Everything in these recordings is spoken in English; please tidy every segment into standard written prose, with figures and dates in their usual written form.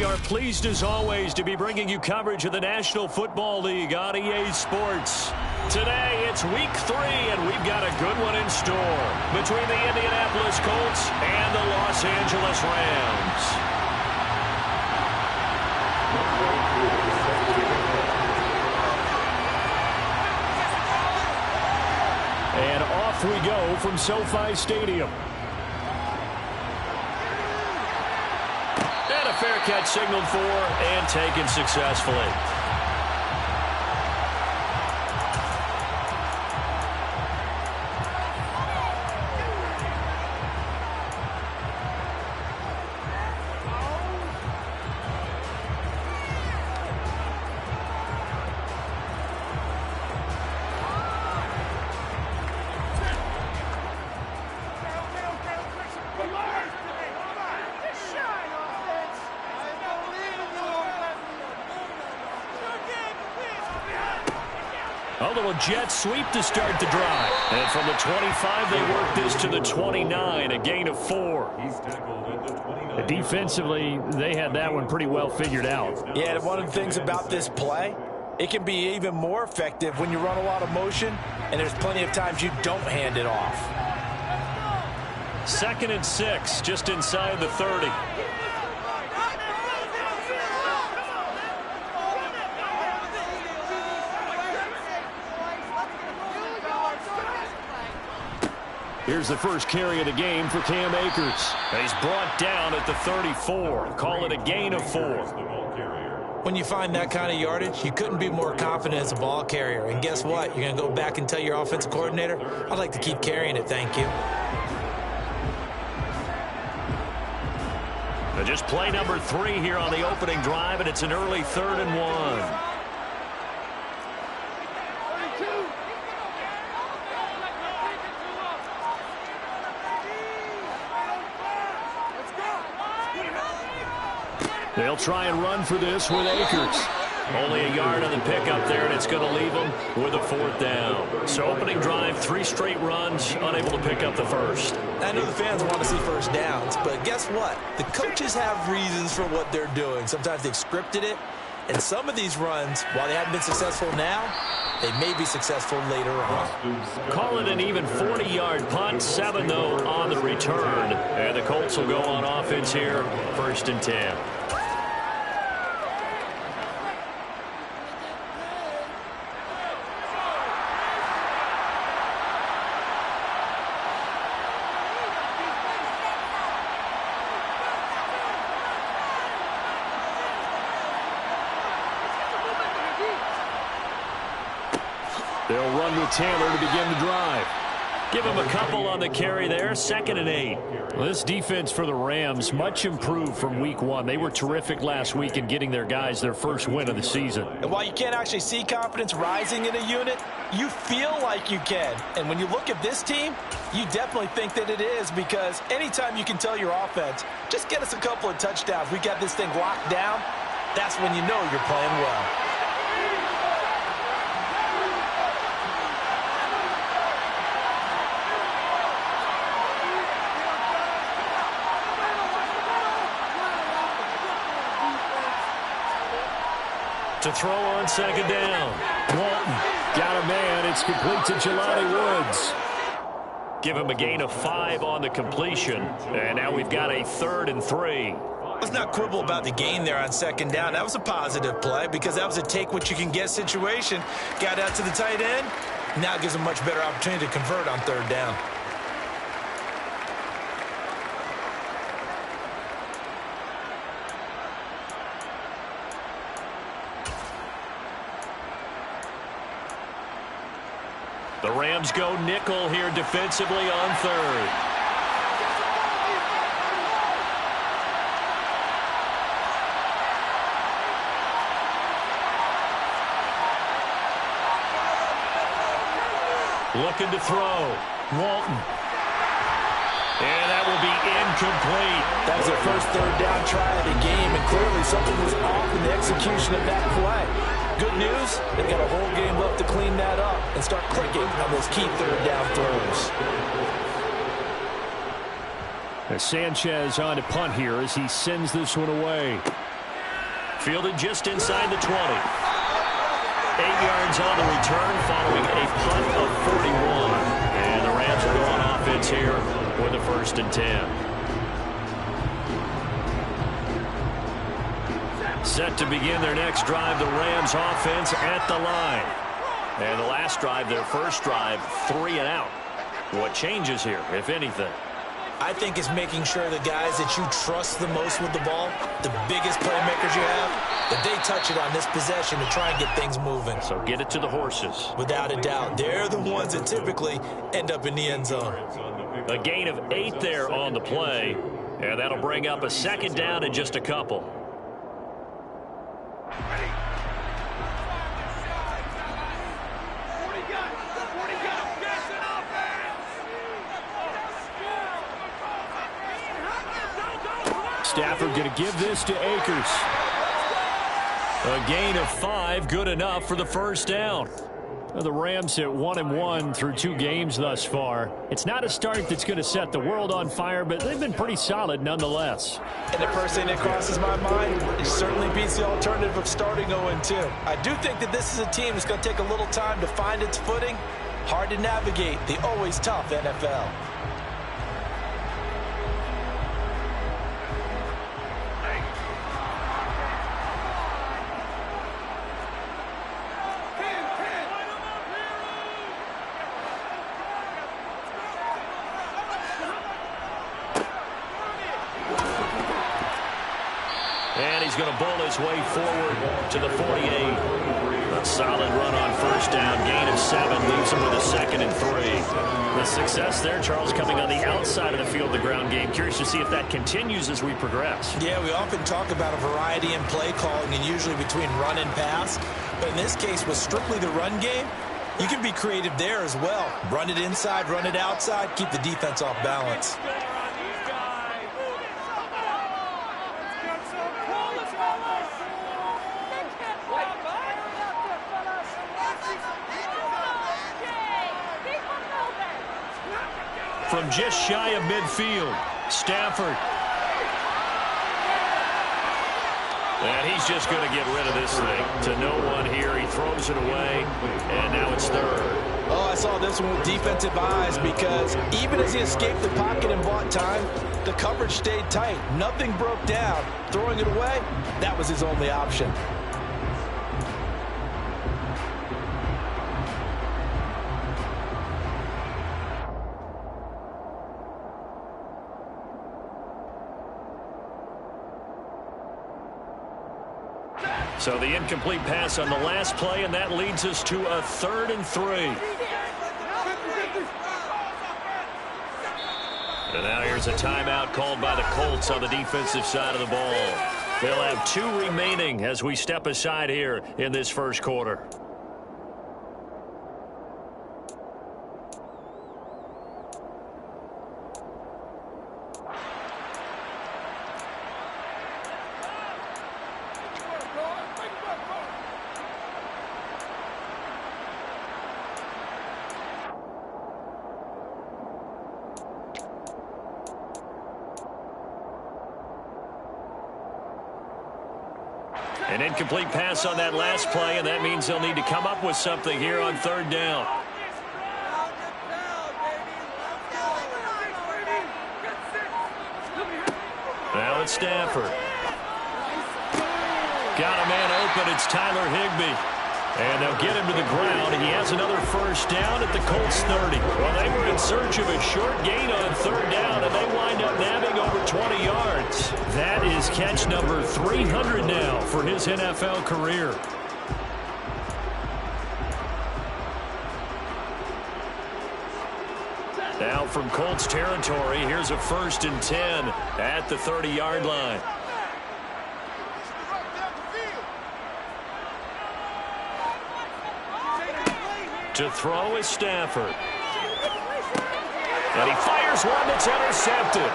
are pleased as always to be bringing you coverage of the National Football League on EA Sports. Today, it's Week 3, and we've got a good one in store between the Indianapolis Colts and the Los Angeles Rams. And off we go from SoFi Stadium. And a fair catch signaled for and taken successfully. A little jet sweep to start the drive. And from the 25, they work this to the 29, a gain of 4. Defensively, they had that one pretty well figured out. Yeah, one of the things about this play, it can be even more effective when you run a lot of motion, and there's plenty of times you don't hand it off. 2nd and 6, just inside the 30. Here's the first carry of the game for Cam Akers. And he's brought down at the 34. Call it a gain of 4. When you find that kind of yardage, you couldn't be more confident as a ball carrier. And guess what? You're going to go back and tell your offensive coordinator, I'd like to keep carrying it, thank you. And just play number 3 here on the opening drive, and it's an early 3rd and 1. They'll try and run for this with Akers. Only a yard on the pickup there, and it's going to leave them with a 4th down. So opening drive, 3 straight runs, unable to pick up the first. I know the fans want to see first downs, but guess what? The coaches have reasons for what they're doing. Sometimes they've scripted it, and some of these runs, while they haven't been successful now, they may be successful later on. Call it an even 40-yard punt, 7 though on the return. And the Colts will go on offense here, 1st and 10. They'll run with Taylor to begin the drive. Give him a couple on the carry there, 2nd and 8. Well, this defense for the Rams, much improved from week 1. They were terrific last week in getting their guys their first win of the season. And while you can't actually see confidence rising in a unit, you feel like you can. And when you look at this team, you definitely think that it is, because anytime you can tell your offense, just get us a couple of touchdowns, we got this thing locked down, that's when you know you're playing well. To throw on 2nd down. Walton got a man. It's complete to Jelani Woods. Give him a gain of 5 on the completion. And now we've got a 3rd and 3. Let's not quibble about the gain there on 2nd down. That was a positive play because that was a take-what-you-can-get situation. Got out to the tight end. Now it gives him a much better opportunity to convert on 3rd down. The Rams go nickel here defensively on 3rd. Looking to throw. Walton. And that will be incomplete. That was their first 3rd down try of the game, and clearly something was off in the execution of that play. Good news, they've got a whole game left to clean that up and start clicking on those key 3rd down throws. As Sanchez on to punt here as he sends this one away. Fielded just inside the 20. 8 yards on the return following a punt of 41. And the Rams will go on offense here with a 1st and 10. Set to begin their next drive, the Rams offense at the line. And the last drive, their first drive, 3 and out. What changes here, if anything? I think it's making sure the guys that you trust the most with the ball, the biggest playmakers you have, that they touch it on this possession to try and get things moving. So get it to the horses. Without a doubt. They're the ones that typically end up in the end zone. A gain of 8 there on the play, and that'll bring up a 2nd down in just a couple. Stafford going to give this to Akers. A gain of 5, good enough for the 1st down. The Rams at 1-1 through 2 games thus far. It's not a start that's going to set the world on fire, but they've been pretty solid nonetheless. And the first thing that crosses my mind, it certainly beats the alternative of starting 0-2. I do think that this is a team that's going to take a little time to find its footing. Hard to navigate the always tough NFL. And he's going to bowl his way forward to the 48. A solid run on 1st down. Gain of 7 leaves him with a 2nd and 3. The success there, Charles, coming on the outside of the field, the ground game. Curious to see if that continues as we progress. Yeah, we often talk about a variety in play calling and usually between run and pass. But in this case, with strictly the run game, you can be creative there as well. Run it inside, run it outside, keep the defense off balance. From just shy of midfield, Stafford. And he's just going to get rid of this thing to no one here. He throws it away, and now it's 3rd. Oh, I saw this one with defensive eyes because even as he escaped the pocket and bought time, the coverage stayed tight. Nothing broke down. Throwing it away, that was his only option. So the incomplete pass on the last play, and that leads us to a 3rd and 3. And now here's a timeout called by the Colts on the defensive side of the ball. They'll have 2 remaining as we step aside here in this 1st quarter. An incomplete pass on that last play, and that means they'll need to come up with something here on 3rd down. Now it's Stafford. Got a man open. It's Tyler Higbee. And they'll get him to the ground. He has another 1st down at the Colts 30. Well, they were in search of a short gain on 3rd down, and they wind up nabbing over 20 yards. That is catch number 300 now for his NFL career. Now from Colts territory, here's a 1st and 10 at the 30-yard line. To throw is Stafford. And he fires one that's intercepted.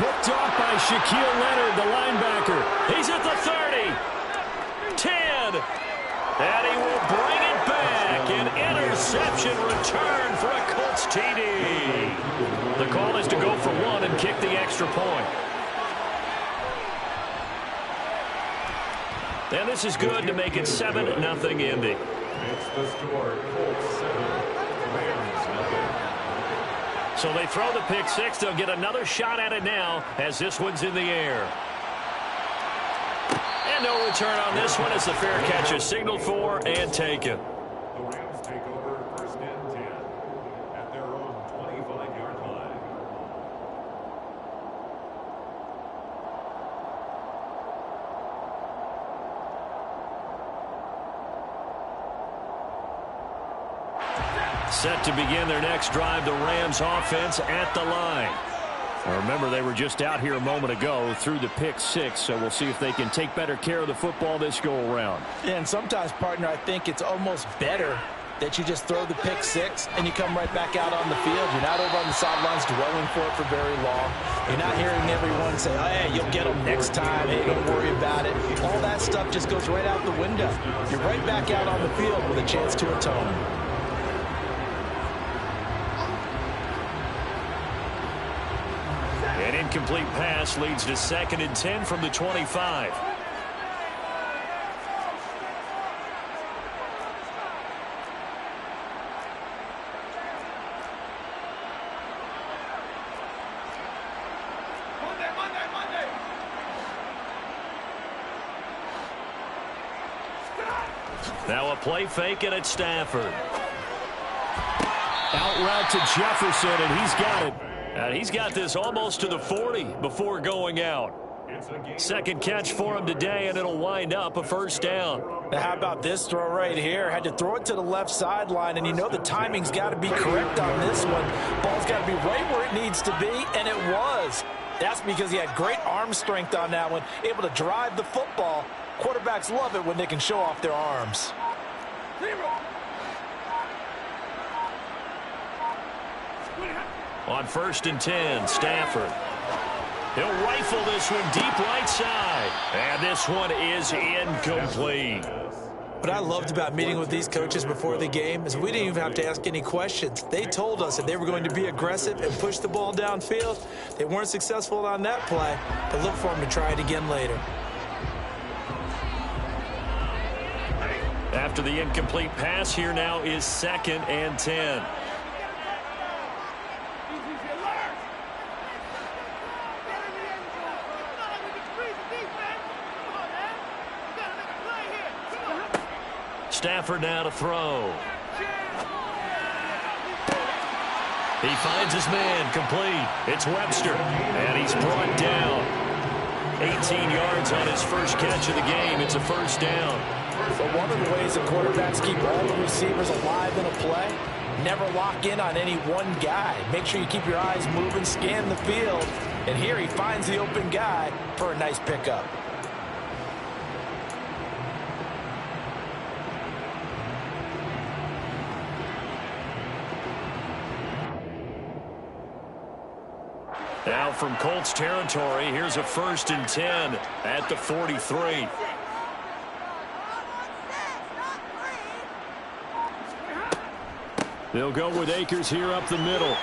Picked off by Shaquille Leonard, the linebacker. He's at the 30. 10. And he will bring it back. An interception return for a Colts TD. The call is to go for 1 and kick the extra point. And this is good to make it 7-0 Indy. It's the score, Colts 7, Rams 0. So they throw the pick six. They'll get another shot at it now as this one's in the air. And no return on this one as the fair catch is signaled for and taken. The Rams take over 1st and 10 at their own 25-yard line. Set to begin their next drive, the Rams offense at the line. Now remember, they were just out here a moment ago through the pick six, so we'll see if they can take better care of the football this go-around. Yeah, and sometimes, partner, I think it's almost better that you just throw the pick six and you come right back out on the field. You're not over on the sidelines dwelling for it for very long. You're not hearing everyone say, oh, hey, you'll get them next time. Hey, don't worry about it. All that stuff just goes right out the window. You're right back out on the field with a chance to atone. An incomplete pass leads to 2nd and 10 from the 25. Now a play fake, and it's Stafford. Out route to Jefferson, and he's got it. And he's got this almost to the 40 before going out. Second catch for him today, and it'll wind up a 1st down. Now, how about this throw right here? Had to throw it to the left sideline, and you know the timing's got to be correct on this one. Ball's got to be right where it needs to be, and it was. That's because he had great arm strength on that one, able to drive the football. Quarterbacks love it when they can show off their arms. On 1st and 10, Stafford. He'll rifle this one deep right side. And this one is incomplete. What I loved about meeting with these coaches before the game is we didn't even have to ask any questions. They told us that they were going to be aggressive and push the ball downfield. They weren't successful on that play, but look for them to try it again later. After the incomplete pass, here now is 2nd and 10. Stafford now to throw. He finds his man, complete. It's Webster, and he's brought down. 18 yards on his first catch of the game. It's a 1st down. But one of the ways that quarterbacks keep all the receivers alive in a play, never lock in on any one guy. Make sure you keep your eyes moving, scan the field. And here he finds the open guy for a nice pickup. Now from Colts territory, here's a 1st and 10 at the 43. They'll go with Akers here up the middle.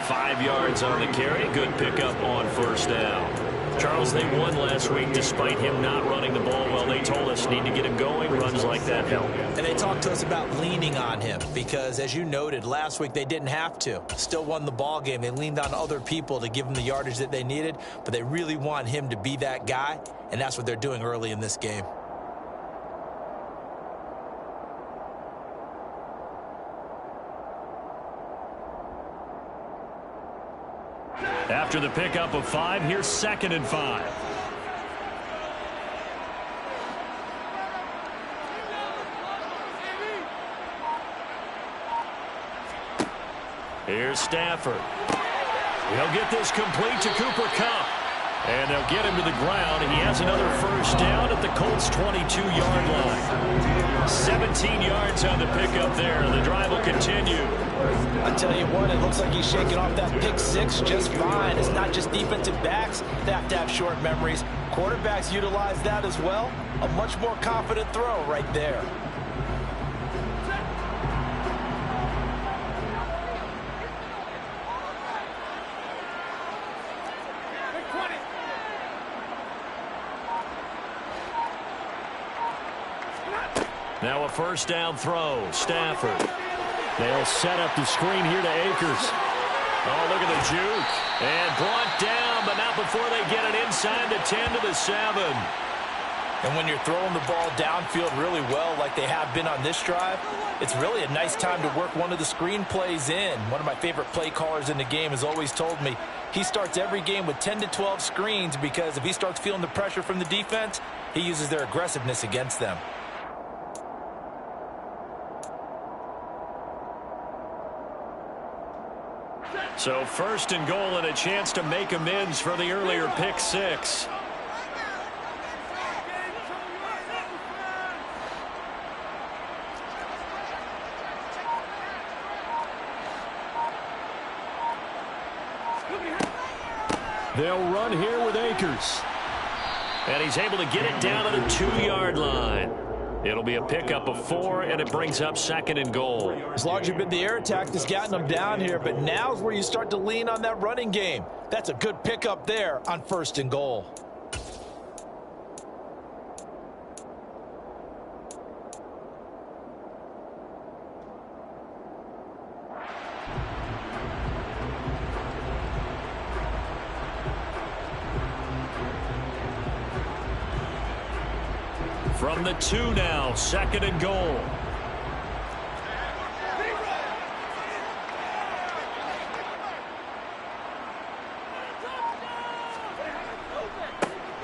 5 yards on the carry. Good pickup on 1st down. Charles, they won last week despite him not running the ball well. They told us need to get him going. Runs like that help. And they talked to us about leaning on him because, as you noted, last week they didn't have to. Still won the ball game. They leaned on other people to give them the yardage that they needed, but they really want him to be that guy, and that's what they're doing early in this game. After the pickup of 5, here's 2nd and 5. Here's Stafford. He'll get this complete to Cooper Kupp. And they'll get him to the ground. He has another 1st down at the Colts' 22-yard line. 17 yards on the pickup there. The drive will continue. I tell you what, it looks like he's shaking off that pick six just fine. It's not just defensive backs that have to have short memories. Quarterbacks utilize that as well. A much more confident throw right there. Now a first down throw. Stafford. They'll set up the screen here to Akers. Oh, look at the juke. And brought down, but not before they get it inside the 10 to the 7. And when you're throwing the ball downfield really well like they have been on this drive, it's really a nice time to work one of the screen plays in. One of my favorite play callers in the game has always told me he starts every game with 10 to 12 screens because if he starts feeling the pressure from the defense, he uses their aggressiveness against them. So first and goal and a chance to make amends for the earlier pick six. They'll run here with Akers. And he's able to get it down to the 2-yard line. It'll be a pickup of 4, and it brings up second and goal. It's largely been the air attack that's gotten them down here, but now's where you start to lean on that running game. That's a good pickup there on first and goal. From the 2 now, second and goal.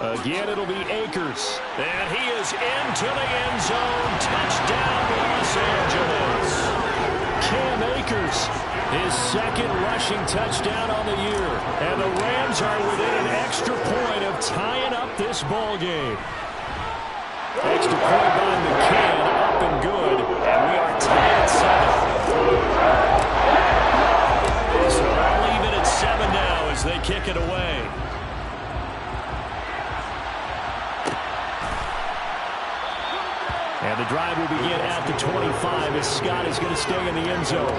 Again, it'll be Akers. And he is into the end zone. Touchdown, Los Angeles. Cam Akers, his second rushing touchdown on the year. And the Rams are within an extra point of tying up this ball game. Extra point by McCann, up and good, and we are tied at 7. So I'll leave it at 7 now as they kick it away. And the drive will begin at the 25 as Scott is going to stay in the end zone.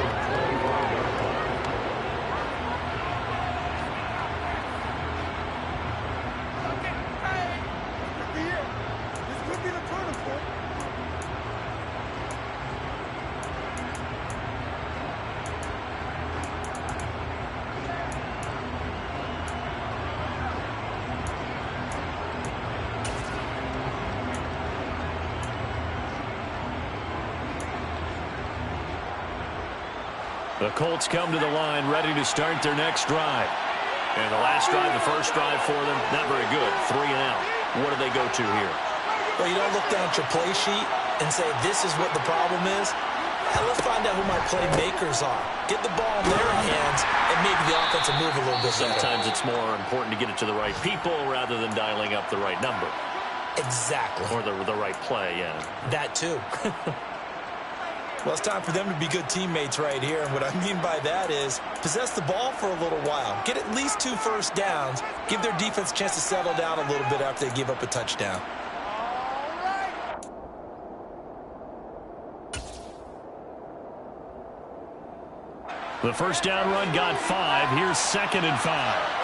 The Colts come to the line ready to start their next drive. And the last drive, the first drive for them, not very good. 3 and out. What do they go to here? Well, you don't look down at your play sheet and say, this is what the problem is. Let's find out who my playmakers are. Get the ball in their hands, and maybe the offense will move a little bit better. Sometimes it's more important to get it to the right people rather than dialing up the right number. Exactly. Or the right play, yeah. That too. Well, it's time for them to be good teammates right here. And what I mean by that is possess the ball for a little while. Get at least 2 first downs. Give their defense a chance to settle down a little bit after they give up a touchdown. The first down run got 5. Here's second and 5.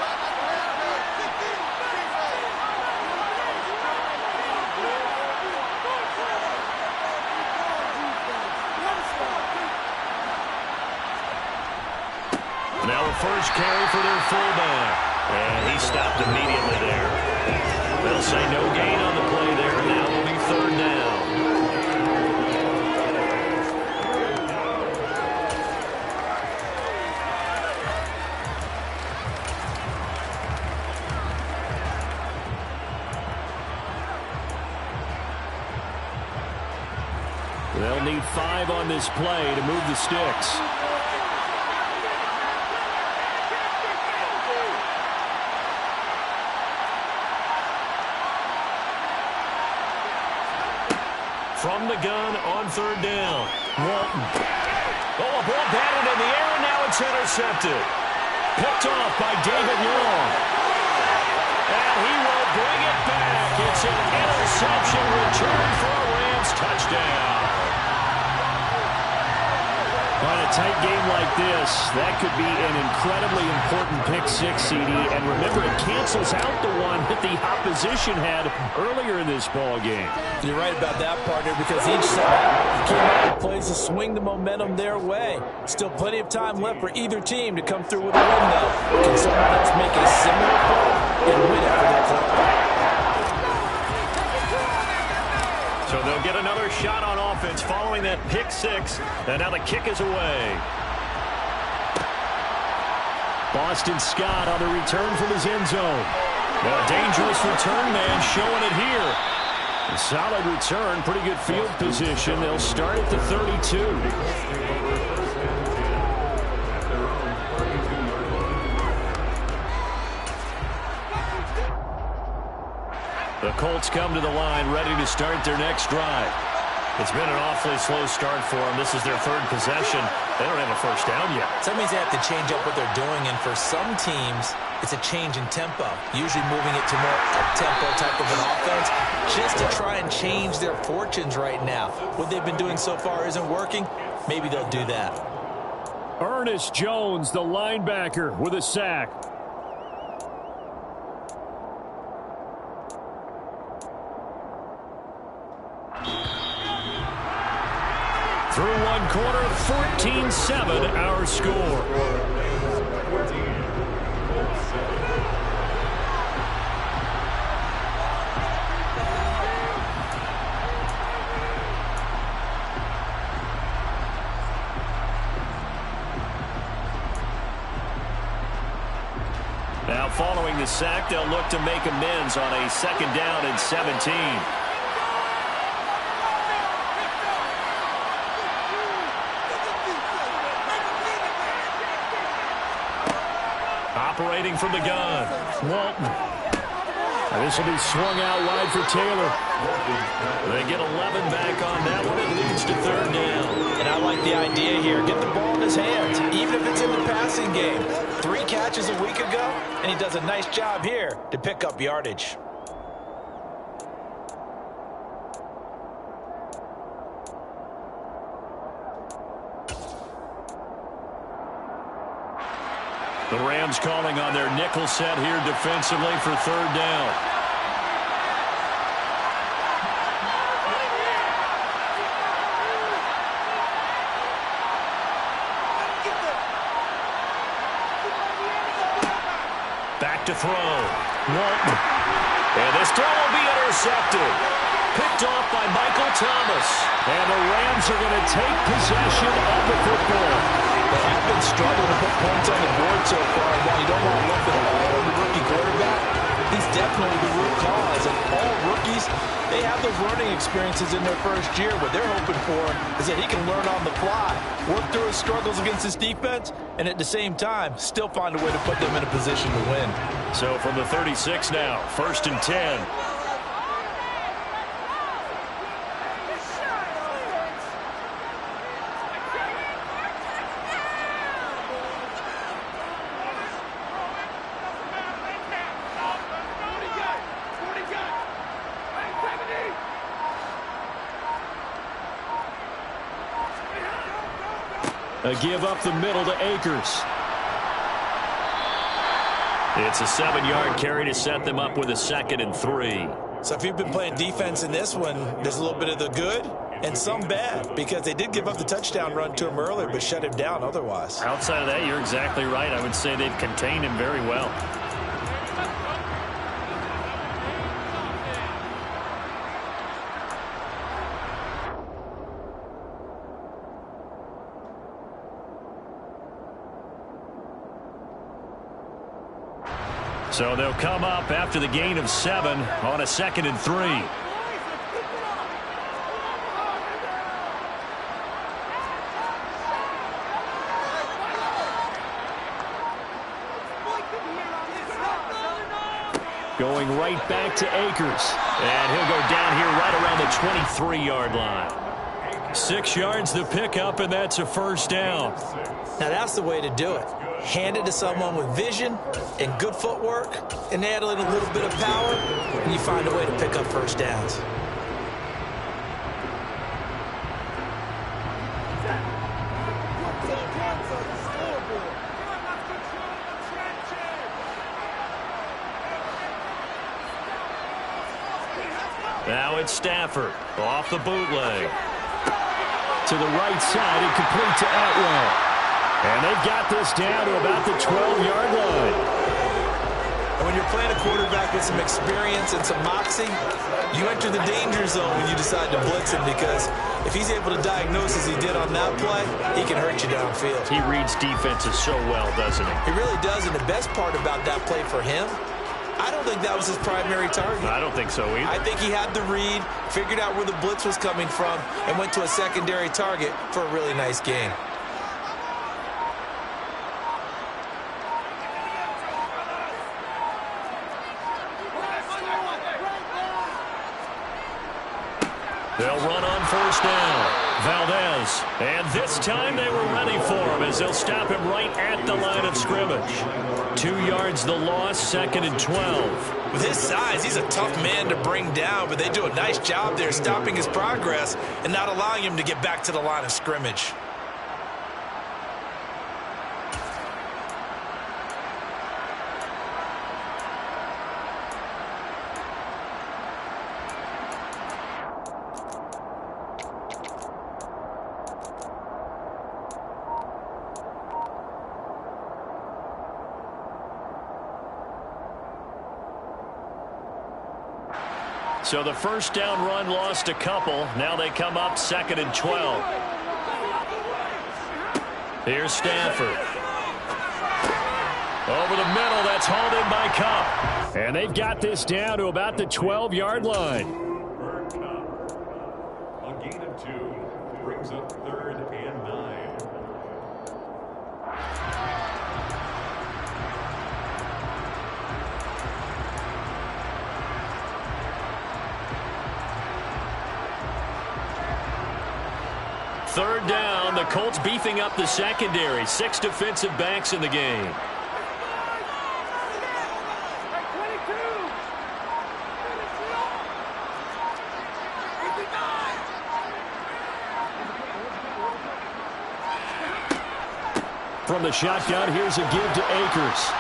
Now a first carry for their fullback. And he stopped immediately there. They'll say no gain on the play there. Now it'll be third down. They'll need 5 on this play to move the sticks. From the gun on third down. Walton. Oh, a ball batted in the air, and now it's intercepted. Picked off by David Long. And he will bring it back. It's an interception return for a Rams touchdown. On a tight game like this, that could be an incredibly important pick six, CD. And remember, it cancels out the one that the opposition had earlier in this ball game. You're right about that, partner, because each side came out with plays to swing the momentum their way. Still plenty of time left for either team to come through with a win, though. Can someone else make a similar play and win it for their club? So they'll get another shot on offense following that pick six. And now the kick is away. Boston Scott on the return from his end zone. A dangerous return man showing it here. A solid return, pretty good field position. They'll start at the 32. The Colts come to the line, ready to start their next drive. It's been an awfully slow start for them. This is their third possession. They don't have a first down yet. So that means they have to change up what they're doing, and for some teams, it's a change in tempo, usually moving it to more up-tempo type of an offense, just to try and change their fortunes right now. What they've been doing so far isn't working. Maybe they'll do that. Ernest Jones, the linebacker, with a sack. Through one quarter, 14-7, our score. Now following the sack, they'll look to make amends on a second down and 17. Operating from the gun, Walton. This will be swung out wide for Taylor. They get 11 back on that one. It leads to third down. And I like the idea here. Get the ball in his hands, even if it's in the passing game. 3 catches a week ago, and he does a nice job here to pick up yardage. The Rams calling on their nickel set here defensively for third down. Back to throw. Walton. And this throw will be intercepted. Picked off by Michael Thomas. And the Rams are going to take possession of the football. They have been struggling to put points on the board so far. While you don't want to look at all the rookie quarterback, he's definitely the root cause. And all rookies, they have those learning experiences in their first year. What they're hoping for is that he can learn on the fly, work through his struggles against his defense, and at the same time, still find a way to put them in a position to win. So from the 36 now, 1st and 10. A give up the middle to Akers. It's a 7-yard carry to set them up with a 2nd and 3. So if you've been playing defense in this one, there's a little bit of the good and some bad, because they did give up the touchdown run to him earlier, but shut him down otherwise. Outside of that, you're exactly right. I would say they've contained him very well. So they'll come up after the gain of 7 on a 2nd and 3. Going right back to Akers. And he'll go down here right around the 23-yard line. 6 yards the pickup, and that's a first down. Now that's the way to do it. Hand it to someone with vision and good footwork, and add in a little bit of power, and you find a way to pick up first downs. it's Stafford off the bootleg. To the right side and complete to Atwell. And they've got this down to about the 12-yard line. And when you're playing a quarterback with some experience and some moxie, you enter the danger zone when you decide to blitz him, because if he's able to diagnose as he did on that play, he can hurt you downfield. He reads defenses so well, doesn't he? He really does, and the best part about that play for him, I don't think that was his primary target. I don't think so either. I think he had the read, figured out where the blitz was coming from, and went to a secondary target for a really nice gain. They'll run on first down. Valdez. And this time they were ready for him as they'll stop him right at the line of scrimmage. 2 yards the loss, 2nd and 12. With his size, he's a tough man to bring down, but they do a nice job there stopping his progress and not allowing him to get back to the line of scrimmage. So the first down run lost a couple. Now they come up 2nd and 12. Here's Stafford. Over the middle, that's hauled in by Cup. And they've got this down to about the 12-yard line. A gain of 2 brings up 3rd and 9. Third down, the Colts beefing up the secondary. 6 defensive backs in the game. From the shotgun, here's a give to Akers.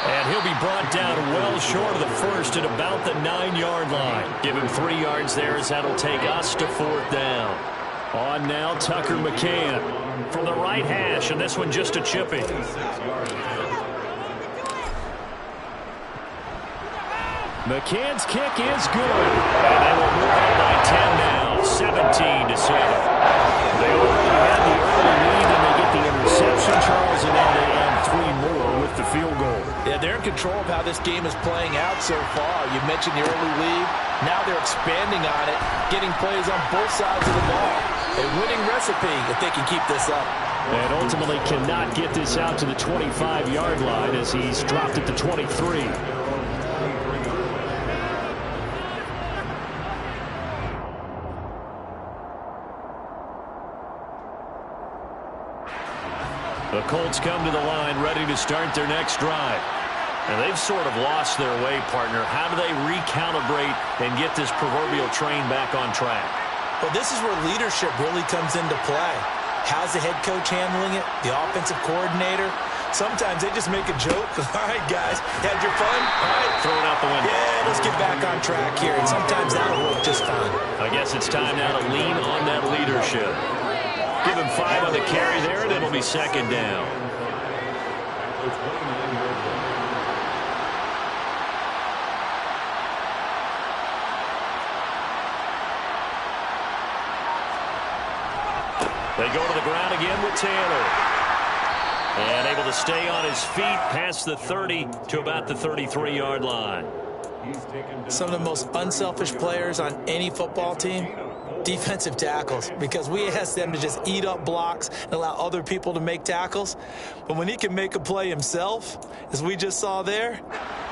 And he'll be brought down well short of the first at about the 9-yard line. Give him 3 yards there as that'll take us to 4th down. On now, Tucker McCann. From the right hash, and this one just a chipping. McCann's kick is good. And they will move up by 10 now, 17-7. They already had the early lead, and they get the interception, Charles, and now they add 3 more with the field goal. Yeah, they're in control of how this game is playing out so far. You mentioned the early lead. Now they're expanding on it, getting plays on both sides of the ball. A winning recipe if they can keep this up. And ultimately cannot get this out to the 25-yard line as he's dropped at the 23. The Colts come to the line ready to start their next drive. And they've sort of lost their way, partner. How do they recalibrate and get this proverbial train back on track? Well, this is where leadership really comes into play. How's the head coach handling it? The offensive coordinator? Sometimes they just make a joke. All right, guys, had your fun? All right. Throw it out the window. Yeah, let's get back on track here. And sometimes that'll work just fine. I guess it's time now to lean on that leadership. Give him 5 on the carry there, and it'll be 2nd down. They go to the ground again with Taylor. And able to stay on his feet past the 30 to about the 33-yard line. Some of the most unselfish players on any football team, defensive tackles, because we ask them to just eat up blocks and allow other people to make tackles. But when he can make a play himself, as we just saw there,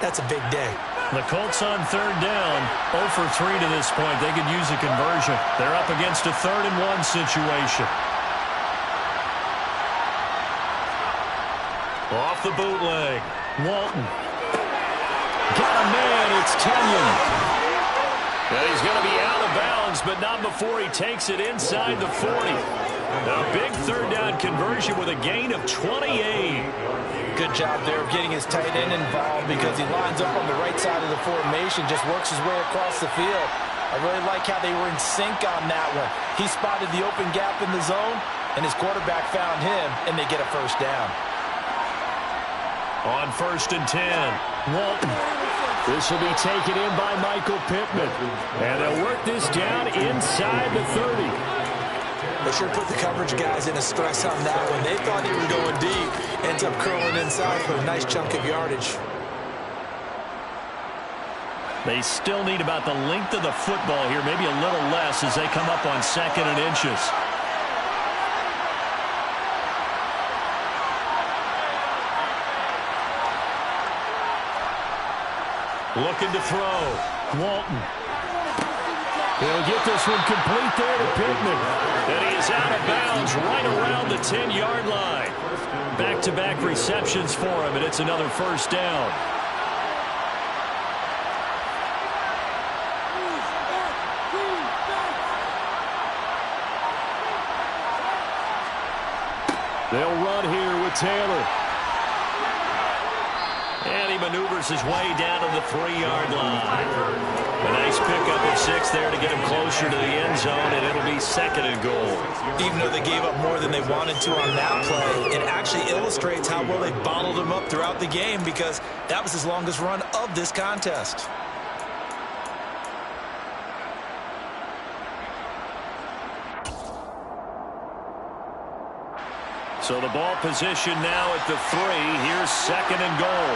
that's a big day. The Colts on 3rd down, 0 for 3 to this point. They could use a conversion. They're up against a 3rd and 1 situation. Off the bootleg, Walton. Got a man, it's Kenyon. And he's going to be out of bounds, but not before he takes it inside the 40. A big 3rd down conversion with a gain of 28. Good job there of getting his tight end involved, because he lines up on the right side of the formation, just works his way across the field. I really like how they were in sync on that one. He spotted the open gap in the zone, and his quarterback found him, and they get a first down. On 1st and 10. Walton. This will be taken in by Michael Pittman. And they'll work this down inside the 30. They sure put the coverage guys in a stress on that one. They thought he was going deep. Ends up curling inside for a nice chunk of yardage. They still need about the length of the football here, maybe a little less as they come up on 2nd and inches. Looking to throw. Walton. He'll get this one complete there to Pittman. And he is out of bounds right around the 10-yard line. Back-to-back receptions for him, and it's another first down. They'll run here with Taylor. And he maneuvers his way down to the 3-yard line. A nice pickup of 6 there to get him closer to the end zone, and it'll be 2nd and goal. Even though they gave up more than they wanted to on that play, it actually illustrates how well they bottled him up throughout the game because that was his longest run of this contest. So the ball position now at the 3. Here's 2nd and goal.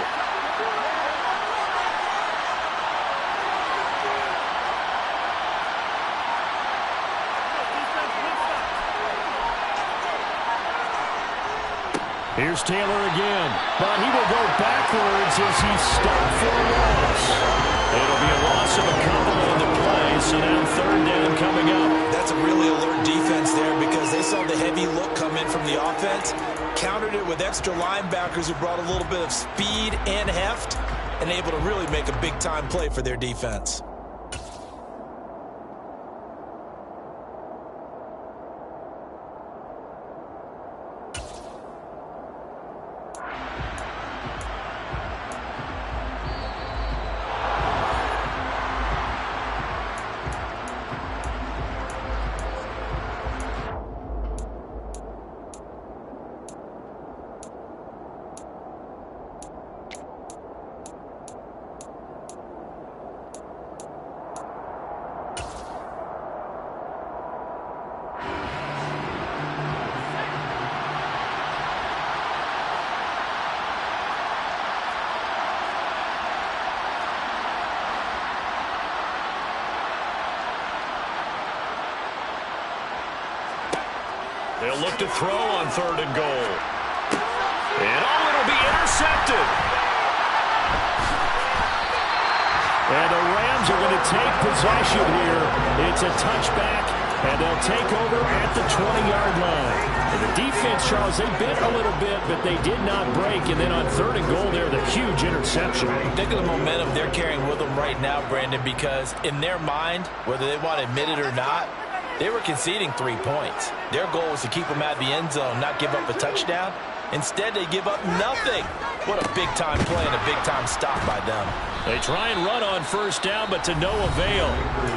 Here's Taylor again, but he will go backwards as he's stopped for a loss. It'll be a loss of a couple on the play, so now 3rd down coming up. That's a really alert defense there because they saw the heavy look come in from the offense, countered it with extra linebackers who brought a little bit of speed and heft, and able to really make a big-time play for their defense. They'll look to throw on 3rd and goal. And it'll be intercepted. And the Rams are going to take possession here. It's a touchback, and they'll take over at the 20-yard line. And the defense, Charles, they bit a little bit, but they did not break. And then on 3rd and goal there, the huge interception. Look at the momentum they're carrying with them right now, Brandon, because in their mind, whether they want to admit it or not, they were conceding 3 points. Their goal was to keep them out of the end zone, not give up a touchdown. Instead, they give up nothing. What a big-time play and a big-time stop by them. They try and run on 1st down, but to no avail.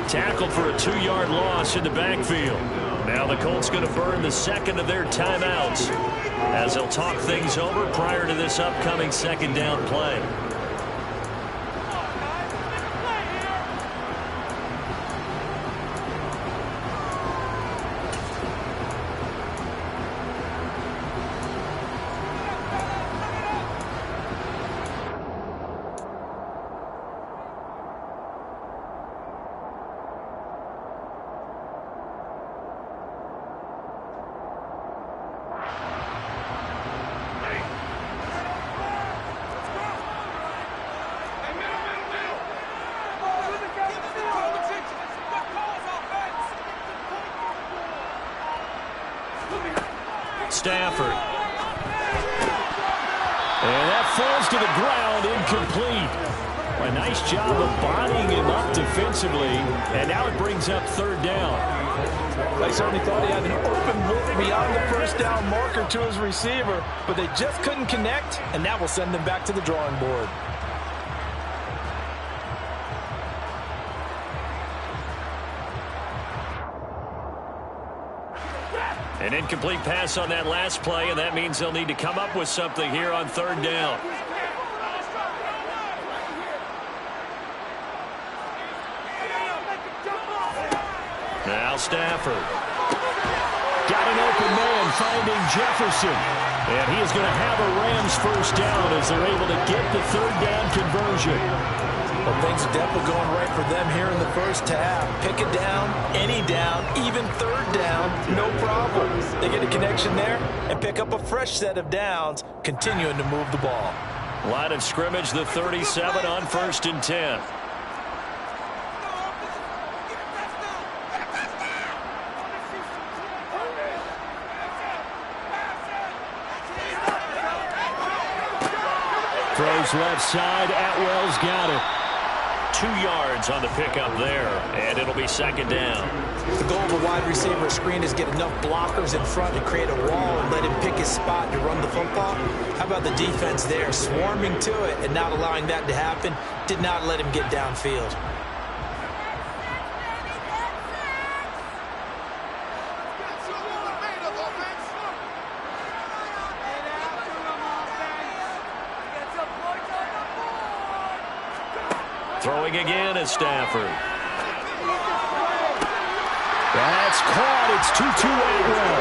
Tackled for a 2-yard loss in the backfield. Now the Colts going to burn the 2nd of their timeouts as they'll talk things over prior to this upcoming 2nd down play. Stafford. And that falls to the ground, incomplete. A nice job of bodying him up defensively, and now it brings up 3rd down. They certainly thought he had an open look beyond the 1st down marker to his receiver, but they just couldn't connect, and that will send them back to the drawing board. An incomplete pass on that last play, and that means they'll need to come up with something here on third down. Now Stafford. Got an open man finding Jefferson. And he is going to have a Rams first down as they're able to get the third down conversion. Well, things are definitely going right for them here in the first half. Pick it down, any down, even third down, no problem. They get a connection there and pick up a fresh set of downs, continuing to move the ball. Line of scrimmage, the 37 on 1st and 10. Throws left side. Atwell's got it. 2 yards on the pickup there, and it'll be second down. The goal of a wide receiver screen is get enough blockers in front to create a wall and let him pick his spot to run the football. How about the defense there, swarming to it and not allowing that to happen? Did not let him get downfield. Throwing again is Stafford. That's caught. It's 2-2 Atwell.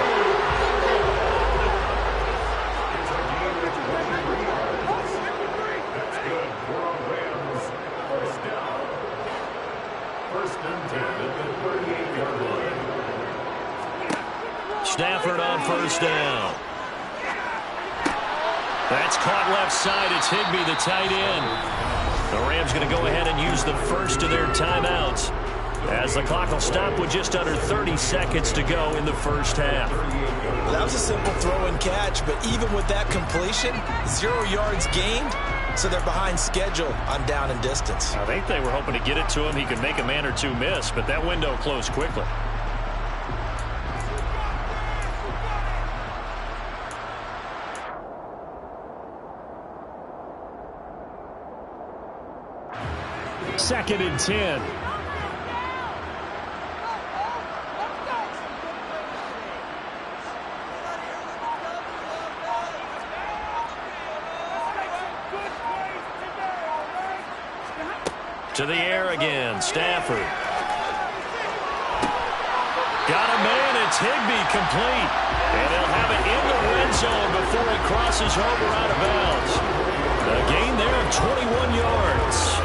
That's good for a Rams first down. 1st and 10 at the 38-yard line. Stafford on first down. That's caught left side. It's Higbee, the tight end. The Rams going to go ahead and use the first of their timeouts as the clock will stop with just under 30 seconds to go in the first half. Well, that was a simple throw and catch, but even with that completion, 0 yards gained, so they're behind schedule on down and distance. I think they were hoping to get it to him. He could make a man or two miss, but that window closed quickly. Second and 10. To the air again, Stafford. Got a man, it's Higbee, complete. And they'll have it in the red zone before it crosses over out of bounds. A gain there of 21 yards.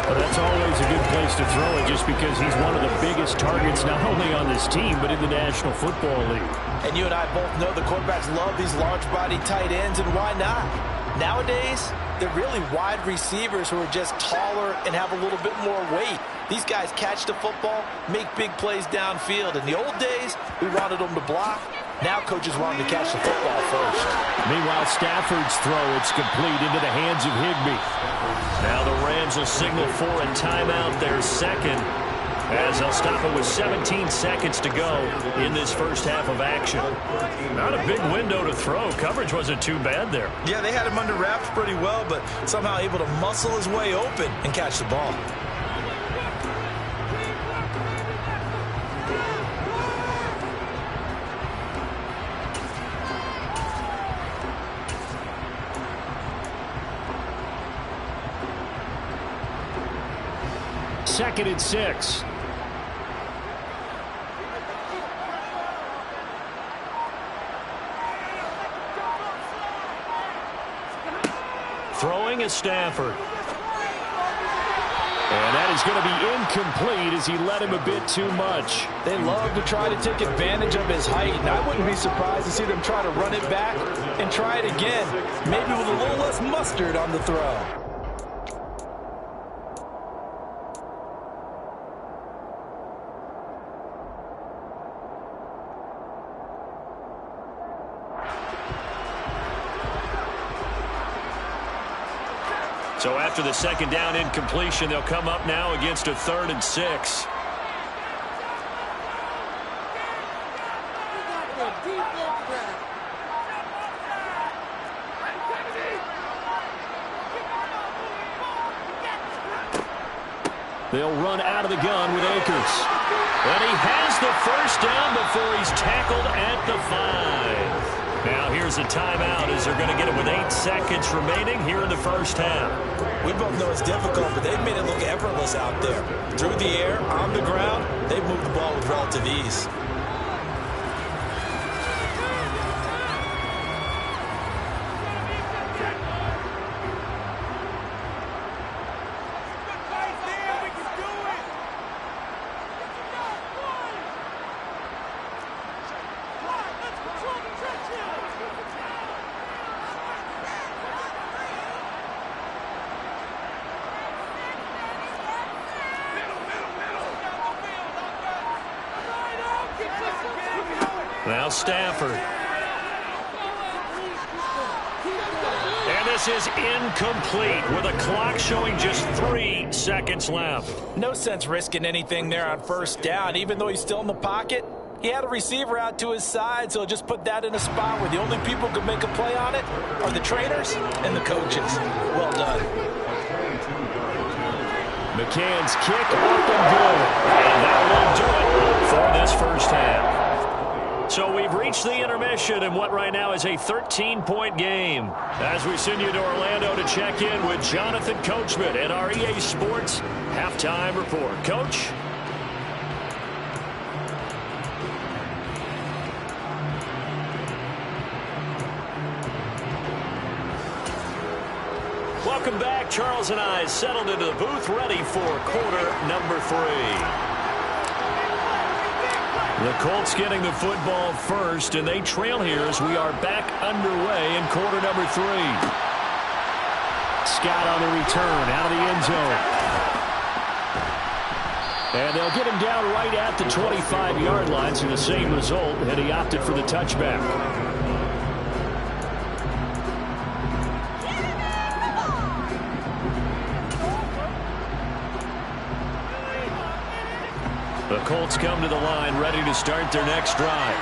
Well, that's always a good place to throw it just because he's one of the biggest targets not only on this team but in the National Football League. And you and I both know the quarterbacks love these large-body tight ends, and why not? Nowadays, they're really wide receivers who are just taller and have a little bit more weight. These guys catch the football, make big plays downfield. In the old days, we wanted them to block. Now coaches want them to catch the football first. Meanwhile, Stafford's throw, it's complete into the hands of Higbee. Now the Rams will signal for a timeout, their second, as they'll stop it with 17 seconds to go in this first half of action. Not a big window to throw. Coverage wasn't too bad there. Yeah, they had him under wraps pretty well, but somehow able to muscle his way open and catch the ball. Second and 6. Throwing is Stafford. And that is going to be incomplete as he led him a bit too much. They love to try to take advantage of his height, and I wouldn't be surprised to see them try to run it back and try it again, maybe with a little less mustard on the throw. So after the second down incompletion, they'll come up now against a 3rd and 6. They'll run out of the gun with Akers. And he has the first down before he's tackled at the 5. Now here's a timeout as they're going to get it with 8 seconds remaining here in the first half. We both know it's difficult, but they've made it look effortless out there. Through the air, on the ground, they've moved the ball with relative ease. Now Stafford. And this is incomplete with a clock showing just 3 seconds left. No sense risking anything there on first down. Even though he's still in the pocket, he had a receiver out to his side, so he'll just put that in a spot where the only people who can make a play on it are the trainers and the coaches. Well done. McCann's kick up and good. And that will do it for this first half. So we've reached the intermission in what right now is a 13-point game. As we send you to Orlando to check in with Jonathan Coachman and our EA Sports Halftime Report. Coach? Welcome back. Charles and I settled into the booth ready for quarter number 3. The Colts getting the football first, and they trail here as we are back underway in quarter number 3. Scott on the return, out of the end zone. And they'll get him down right at the 25-yard line, so the same result, and he opted for the touchback. The Colts come to the line ready to start their next drive.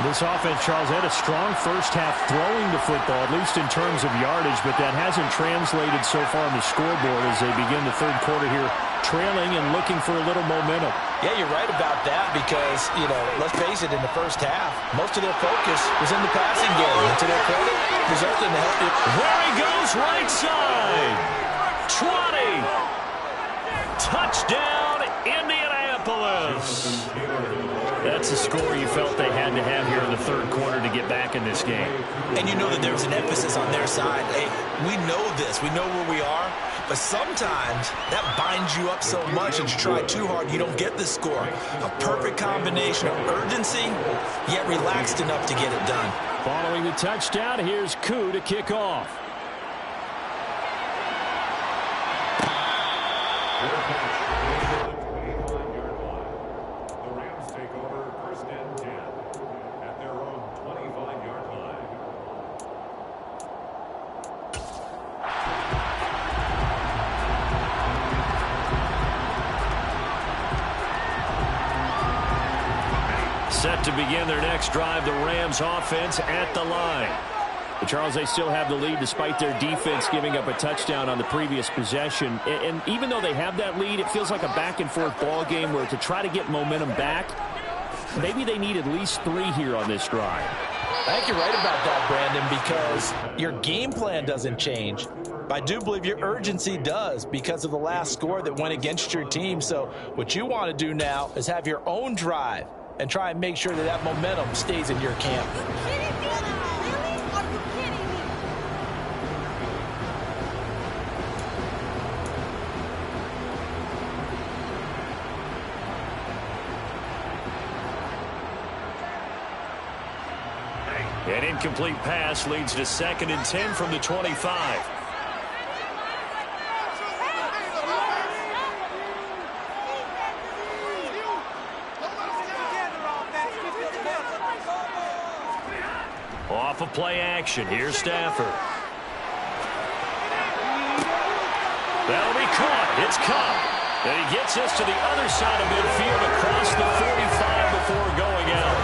This offense, Charles, had a strong first half throwing the football, at least in terms of yardage, but that hasn't translated so far on the scoreboard as they begin the third quarter here, trailing and looking for a little momentum. Yeah, you're right about that because, let's face it, in the first half, most of their focus was in the passing game. And to their credit, resulted in a healthy. There he goes, right side. 20. Touchdown, Indianapolis. That's a score you felt they had to have here in the third quarter to get back in this game. And you know that there's an emphasis on their side. Hey, we know this. We know where we are. But sometimes that binds you up so much that you try too hard, you don't get the score. A perfect combination of urgency, yet relaxed enough to get it done. Following the touchdown, here's Koo to kick off. Set to begin their next drive, the Rams offense at the line. But Charles, they still have the lead despite their defense giving up a touchdown on the previous possession. And even though they have that lead, it feels like a back-and-forth ball game where to try to get momentum back, maybe they need at least 3 here on this drive. I think you're right about that, Brandon, because your game plan doesn't change. But I do believe your urgency does because of the last score that went against your team. So what you want to do now is have your own drive and try and make sure that that momentum stays in your camp. An incomplete pass leads to 2nd and 10 from the 25. Off of play action, here's Stafford. That'll be caught. It's Cobb. And he gets this to the other side of midfield across the 45 before going out.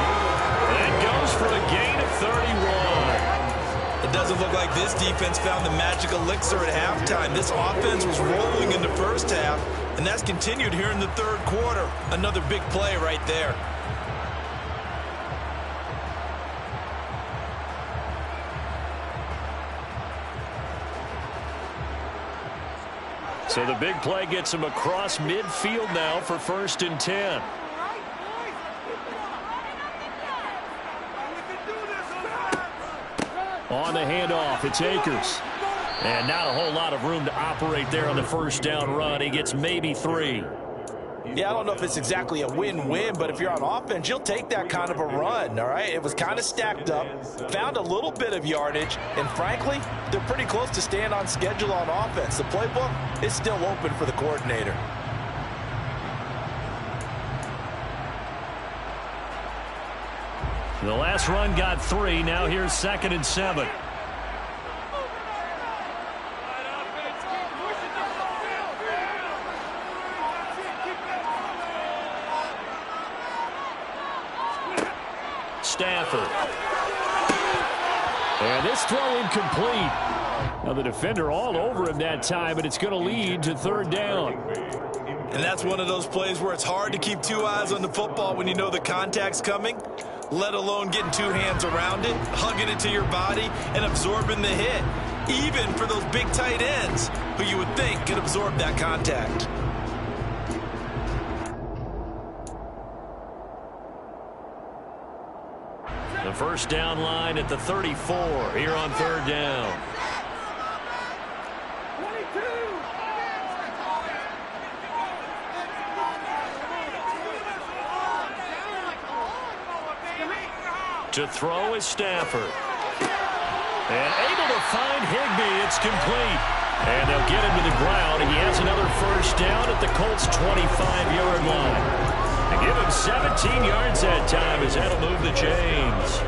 That goes for a gain of 31. It doesn't look like this defense found the magic elixir at halftime. This offense was rolling in the first half, and that's continued here in the third quarter. Another big play right there. So the big play gets him across midfield now for 1st and 10. On the handoff, it's Akers. And not a whole lot of room to operate there on the first down run. He gets maybe 3. Yeah, I don't know if it's exactly a win-win, but if you're on offense, you'll take that kind of a run, all right? It was kind of stacked up, found a little bit of yardage, and frankly, they're pretty close to staying on schedule on offense. The playbook is still open for the coordinator. The last run got 3. Now here's 2nd and 7. Stafford. And this throw incomplete. Now the defender all over him that time, but it's going to lead to 3rd down. And that's one of those plays where it's hard to keep 2 eyes on the football when you know the contact's coming, let alone getting 2 hands around it, hugging it to your body, and absorbing the hit, even for those big tight ends who you would think could absorb that contact. The first down line at the 34 here on 3rd down. To throw is Stafford. And able to find Higbee. It's complete. And they'll get him to the ground. He has another first down at the Colts' 25-yard line. To give him 17 yards that time as that'll move the chains.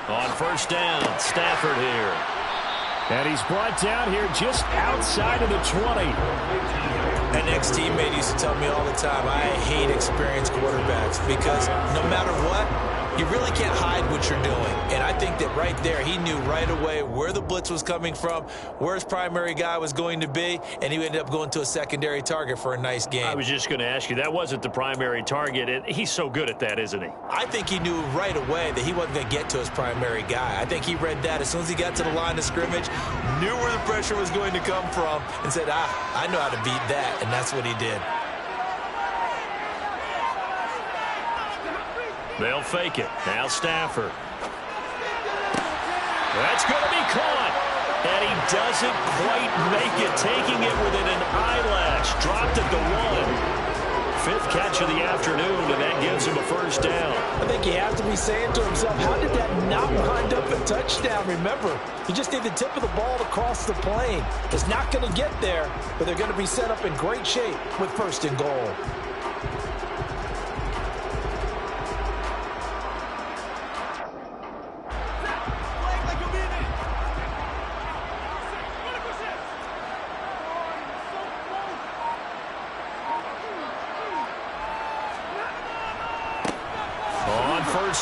On first down, Stafford here. And he's brought down here just outside of the 20. An ex-teammate used to tell me all the time, I hate experienced quarterbacks because no matter what, you really can't hide what you're doing. And I think that right there, he knew right away where the blitz was coming from, where his primary guy was going to be, and he ended up going to a secondary target for a nice game. I was just going to ask you, that wasn't the primary target. And he's so good at that, isn't he? I think he knew right away that he wasn't going to get to his primary guy. I think he read that as soon as he got to the line of scrimmage, knew where the pressure was going to come from, and said, I know how to beat that, and that's what he did. They'll fake it. Now Stafford. That's going to be caught. And he doesn't quite make it, taking it within an eyelash. Dropped at the 1. 5th catch of the afternoon, and that gives him a first down. I think he has to be saying to himself, how did that not wind up a touchdown? Remember, you just need the tip of the ball to cross the plane. It's not going to get there, but they're going to be set up in great shape with 1st and goal.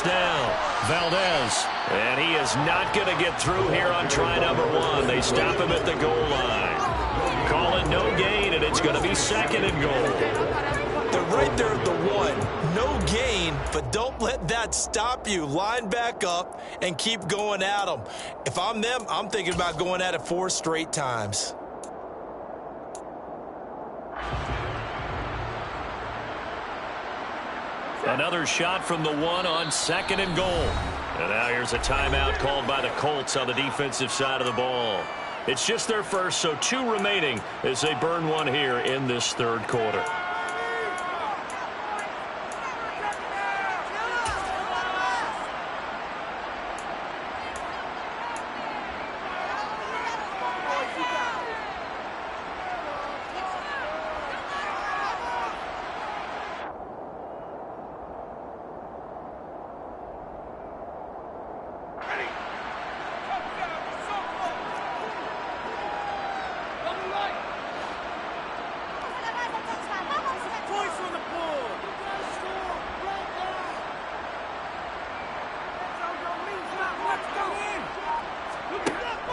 Down, Valdez, and he is not going to get through here on try number 1. They stop him at the goal line. Call it no gain, and it's going to be 2nd and goal. They're right there at the 1. No gain, but don't let that stop you. Line back up and keep going at them. If I'm them, I'm thinking about going at it 4 straight times. Another shot from the 1 on 2nd and goal. And now here's a timeout called by the Colts on the defensive side of the ball. It's just their first, so 2 remaining as they burn 1 here in this 3rd quarter.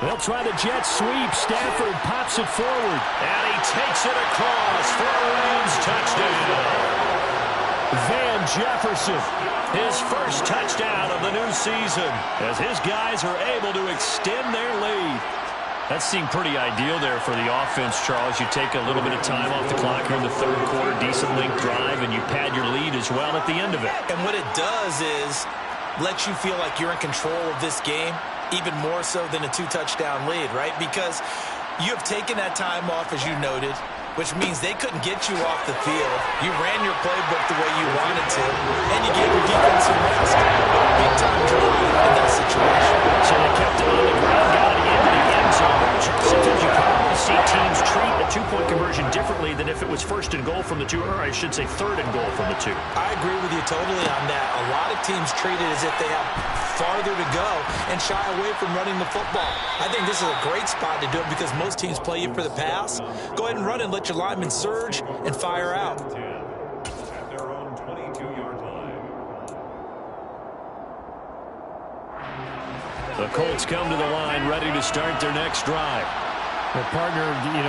They'll try the jet sweep. Stafford pops it forward. And he takes it across for a Rams touchdown. Van Jefferson. His first touchdown of the new season as his guys are able to extend their lead. That seemed pretty ideal there for the offense, Charles. You take a little bit of time off the clock here in the third quarter, decent length drive, and you pad your lead as well at the end of it. And what it does is let you feel like you're in control of this game, even more so than a 2-touchdown lead, right? Because you have taken that time off, as you noted, which means they couldn't get you off the field. You ran your playbook the way you wanted to, and you gave your defense some rest. Big-time drive in that situation. So they kept it on the ground, got it into the end zone. Sometimes you probably see teams treat a two-point conversion differently than if it was first and goal from the two, or I should say third and goal from the two. I agree with you totally on that. A lot of teams treat it as if they have farther to go and shy away from running the football. I think this is a great spot to do it because most teams play you for the pass. Go ahead and run and let your linemen surge and fire out. At their own 22-yard line. The Colts come to the line ready to start their next drive. Well, partner,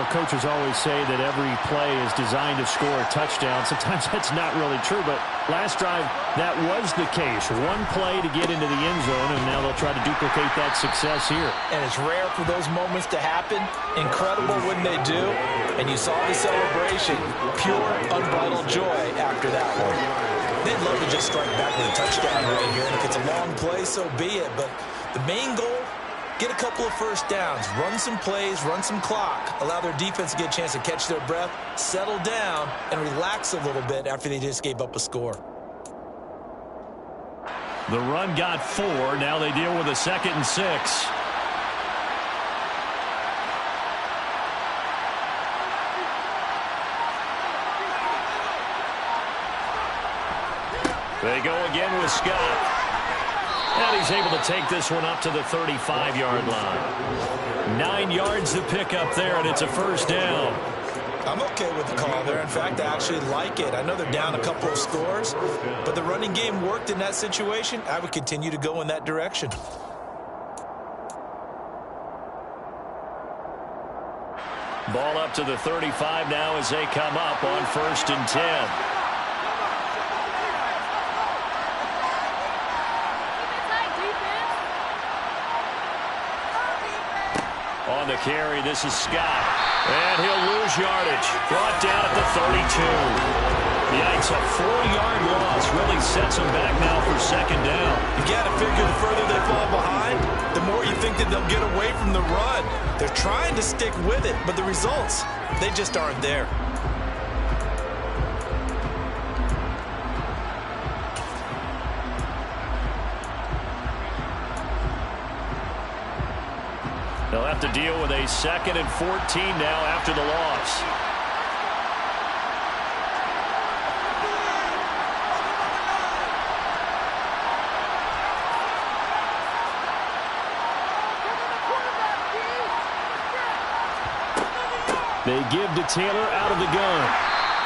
coaches always say that every play is designed to score a touchdown. Sometimes that's not really true, but last drive, that was the case. One play to get into the end zone, and now they'll try to duplicate that success here. And it's rare for those moments to happen. Incredible when they do. And you saw the celebration. Pure, unbridled joy after that one. They'd love to just strike back with a touchdown right here. And if it's a long play, so be it. But the main goal, get a couple of first downs, run some plays, run some clock, allow their defense to get a chance to catch their breath, settle down, and relax a little bit after they just gave up a score. The run got 4. Now they deal with a 2nd and 6. They go again with Scott. And he's able to take this one up to the 35-yard line. 9 yards to pick up there, and it's a first down. I'm okay with the call there. In fact, I actually like it. I know they're down a couple of scores, but the running game worked in that situation. I would continue to go in that direction. Ball up to the 35 now as they come up on 1st and 10. On the carry, this is Scott. And he'll lose yardage. Brought down at the 32. Yikes, a 4-yard loss really sets them back now for 2nd down. You got to figure the further they fall behind, the more you think that they'll get away from the run. They're trying to stick with it, but the results, they just aren't there. They'll have to deal with a 2nd and 14 now after the loss. They give to Taylor out of the gun.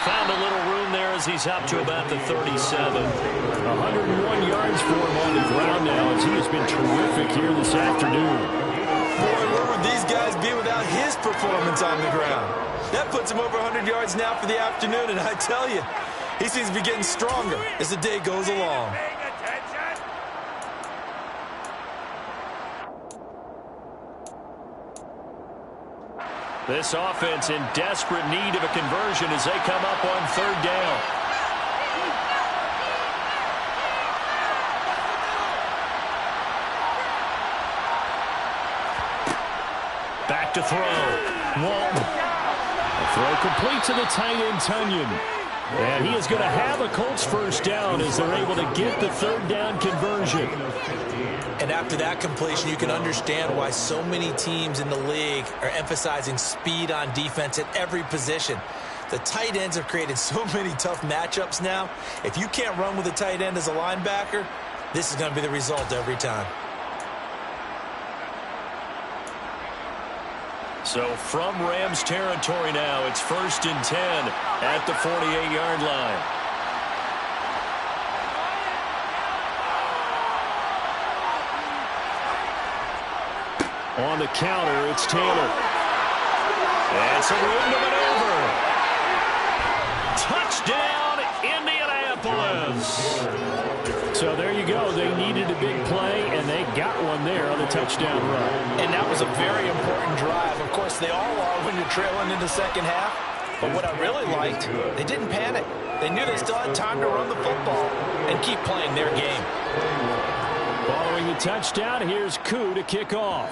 Found a little room there as he's up to about the 37. 101 yards for him on the ground now as he has been terrific here this afternoon. Boy, where would these guys be without his performance on the ground? That puts him over 100 yards now for the afternoon, and I tell you, he seems to be getting stronger as the day goes along. This offense in desperate need of a conversion as they come up on 3rd down. Back to throw. Walton. A throw complete to the tight end, Tunyon. And he is going to have a Colts first down as they're able to get the 3rd down conversion. And after that completion, you can understand why so many teams in the league are emphasizing speed on defense at every position. The tight ends have created so many tough matchups now. If you can't run with a tight end as a linebacker, this is going to be the result every time. So from Rams territory now, it's 1st and 10 at the 48-yard line. On the counter, it's Taylor. That's a room to maneuver. Touchdown, Indianapolis. So there you go. They needed a big play, and they got one there on the touchdown run. And that was a very important drive. Of course, they all are when you're trailing in the second half. But what I really liked, they didn't panic. They knew they still had time to run the football and keep playing their game. Following the touchdown, here's Koo to kick off.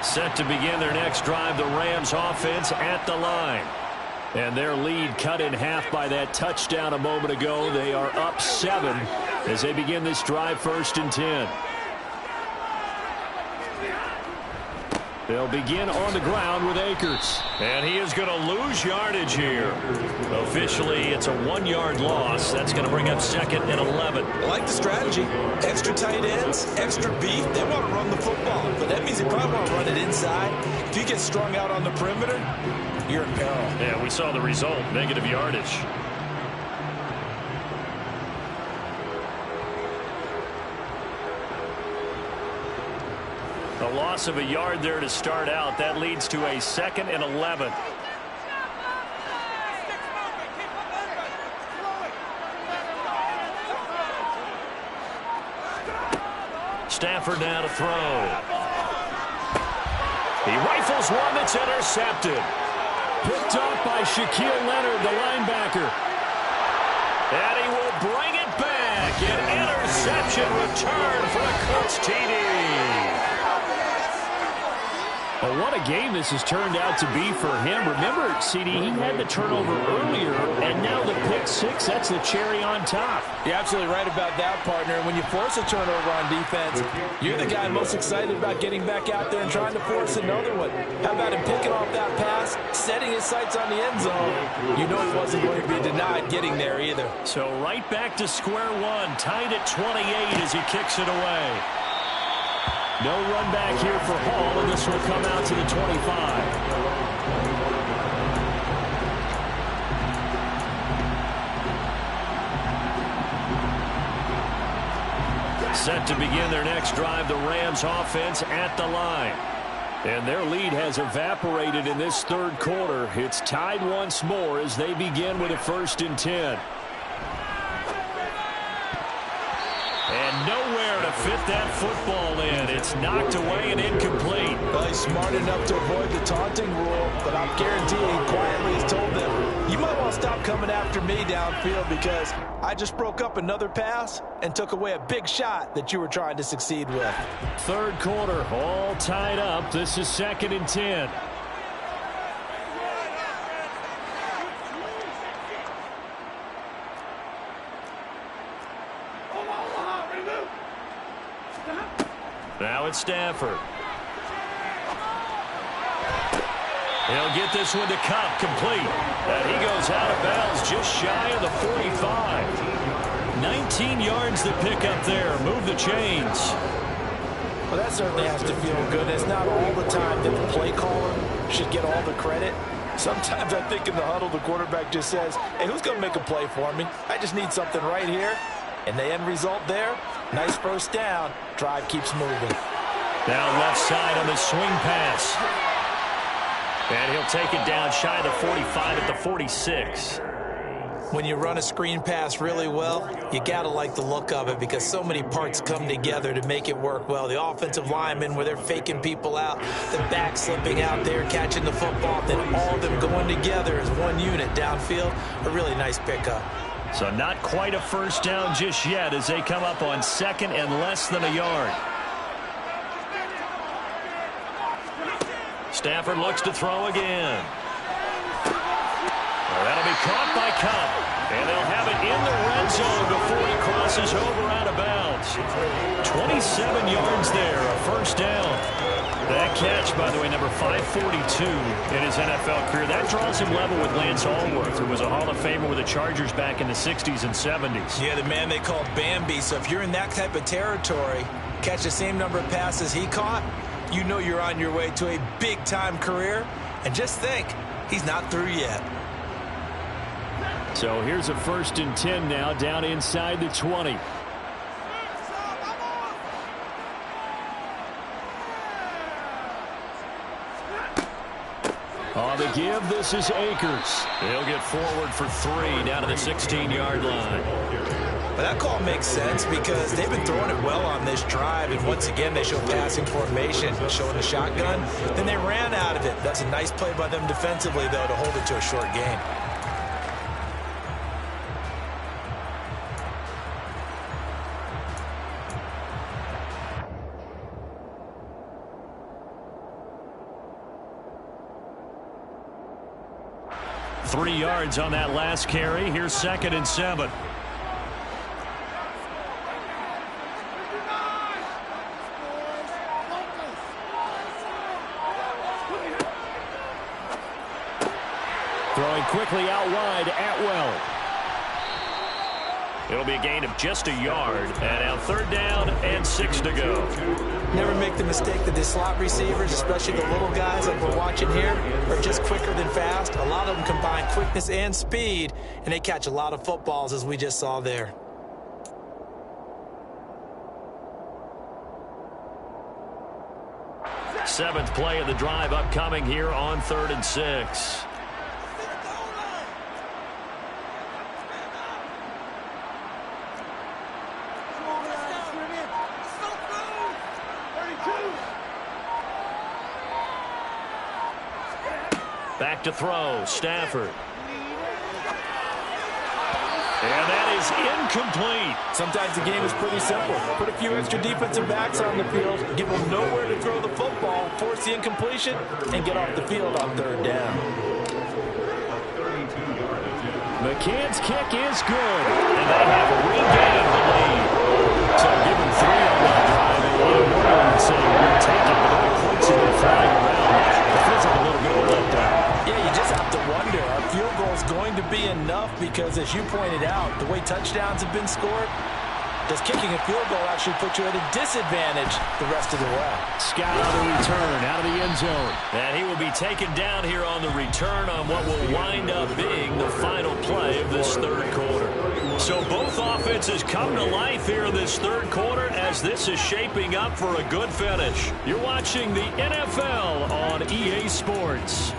Set to begin their next drive, the Rams offense at the line. And their lead cut in half by that touchdown a moment ago. They are up 7 as they begin this drive, 1st and 10. They'll begin on the ground with Akers. And he is going to lose yardage here. Officially, it's a 1-yard loss. That's going to bring up 2nd and 11. I like the strategy. Extra tight ends, extra beef. They want to run the football, but that means they probably want to run it inside. If you get strung out on the perimeter, you're in peril. Yeah, we saw the result, negative yardage. A loss of a yard there to start out. That leads to a 2nd and 11. Stafford now to throw. He rifles one that's intercepted. Picked off by Shaquille Leonard, the linebacker. And he will bring it back. An interception return for a Colts TD. Well, what a game this has turned out to be for him. Remember, CD, he had the turnover earlier, and now the pick six, that's the cherry on top. You're absolutely right about that, partner. And when you force a turnover on defense, you're the guy most excited about getting back out there and trying to force another one. How about him picking off that pass, setting his sights on the end zone? You know he wasn't going to be denied getting there either. So right back to square one, tied at 28 as he kicks it away. No run back here for Hall, and this will come out to the 25. Set to begin their next drive, the Rams offense at the line. And their lead has evaporated in this third quarter. It's tied once more as they begin with a 1st and 10. And nowhere to fit that football in. It's knocked away and incomplete. Well, he's smart enough to avoid the taunting rule, but I'm guaranteeing he quietly has told them, you might want to stop coming after me downfield because I just broke up another pass and took away a big shot that you were trying to succeed with. Third quarter, all tied up. This is 2nd and 10. Now it's Stafford. He'll get this one to Cup, complete. And he goes out of bounds just shy of the 45. 19 yards to pick up there. Move the chains. Well, that certainly has to feel good. It's not all the time that the play caller should get all the credit. Sometimes I think in the huddle, the quarterback just says, hey, who's going to make a play for me? I just need something right here. And the end result there, nice first down. Drive keeps moving. Now left side on the swing pass. And he'll take it down shy of the 45 at the 46. When you run a screen pass really well, you got to like the look of it because so many parts come together to make it work well. The offensive linemen, where they're faking people out, the back slipping out there, catching the football, then all of them going together as one unit downfield. A really nice pickup. So not quite a first down just yet as they come up on 2nd and less than a yard. Stafford looks to throw again. Well, that'll be caught by Cup. And they'll have it in the red zone before he crosses over out of bounds. 27 yards there, a first down. That catch, by the way, number 542 in his NFL career. That draws him level with Lance Allworth, who was a Hall of Famer with the Chargers back in the 60s and 70s. Yeah, the man they call Bambi. So if you're in that type of territory, catch the same number of passes he caught, you know you're on your way to a big-time career. And just think, he's not through yet. So here's a 1st and 10 now, down inside the 20. On the give, this is Akers. He'll get forward for 3 down to the 16-yard line. But that call makes sense because they've been throwing it well on this drive, and once again they show passing formation, showing the shotgun. Then they ran out of it. That's a nice play by them defensively, though, to hold it to a short gain. Three yards on that last carry. Here's 2nd and 7. Throwing quickly out wide, Atwell. It'll be a gain of just a yard. And now 3rd down and 6 to go. Never make the mistake that the slot receivers, especially the little guys like we're watching here, are just quicker than fast. A lot of them combine quickness and speed, and they catch a lot of footballs, as we just saw there. Seventh play of the drive upcoming here on 3rd and 6. Back to throw, Stafford. And that is incomplete. Sometimes the game is pretty simple. Put a few extra defensive backs on the field, give them nowhere to throw the football, force the incompletion, and get off the field on 3rd down. McCann's kick is good. And they have regained the lead. So give them 3 on that drive. And a lot of worry saying we'll take it, but the points have been flying around. It feels like a little bit of a letdown. Yeah, you just have to wonder, are field goals going to be enough? Because as you pointed out, the way touchdowns have been scored, does kicking a field goal actually put you at a disadvantage the rest of the way? Scott on the return out of the end zone. And he will be taken down here on the return on what will wind up being the final play of this 3rd quarter. So both offenses come to life here in this 3rd quarter as this is shaping up for a good finish. You're watching the NFL on EA Sports.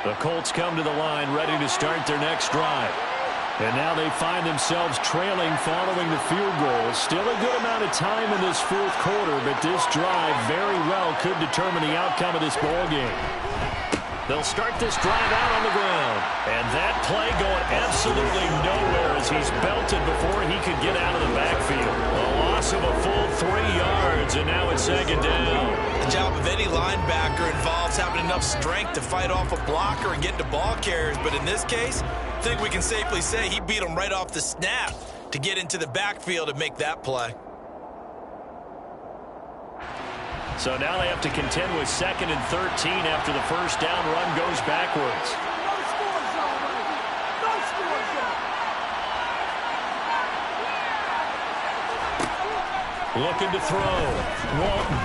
The Colts come to the line ready to start their next drive. And now they find themselves trailing following the field goal. Still a good amount of time in this 4th quarter, but this drive very well could determine the outcome of this ball game. They'll start this drive out on the ground. And that play going absolutely nowhere as he's belted before he could get out of the backfield. A loss of a full 3 yards, and now it's 2nd down. The job of any linebacker involves having enough strength to fight off a blocker and get to ball carriers. But in this case, I think we can safely say he beat him right off the snap to get into the backfield and make that play. So now they have to contend with 2nd and 13 after the 1st down run goes backwards. Looking to throw. Walton.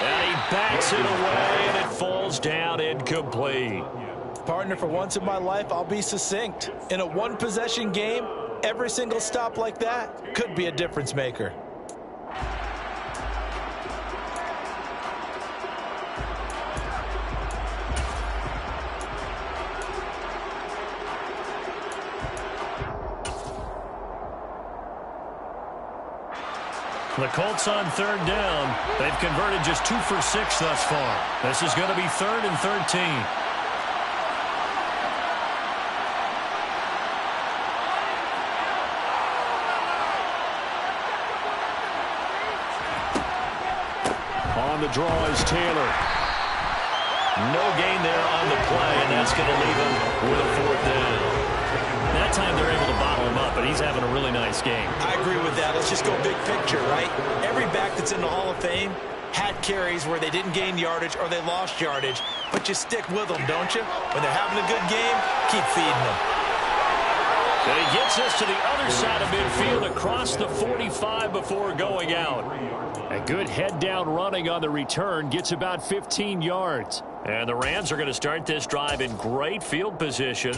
And he backs it away, and it falls down incomplete. Partner, for once in my life, I'll be succinct. In a one-possession game, every single stop like that could be a difference maker. The Colts on 3rd down. They've converted just 2 for 6 thus far. This is going to be 3rd and 13. On the draw is Taylor. No gain there on the play, and that's going to leave him with a 4th down. that time they're able to bottle him up, but he's having a really nice game. I agree with that. Let's just go big picture, right? Every back that's in the Hall of Fame had carries where they didn't gain yardage or they lost yardage, but you stick with them, don't you? When they're having a good game, keep feeding them. And he gets us to the other side of midfield across the 45 before going out. A good head-down running on the return gets about 15 yards. And the Rams are going to start this drive in great field position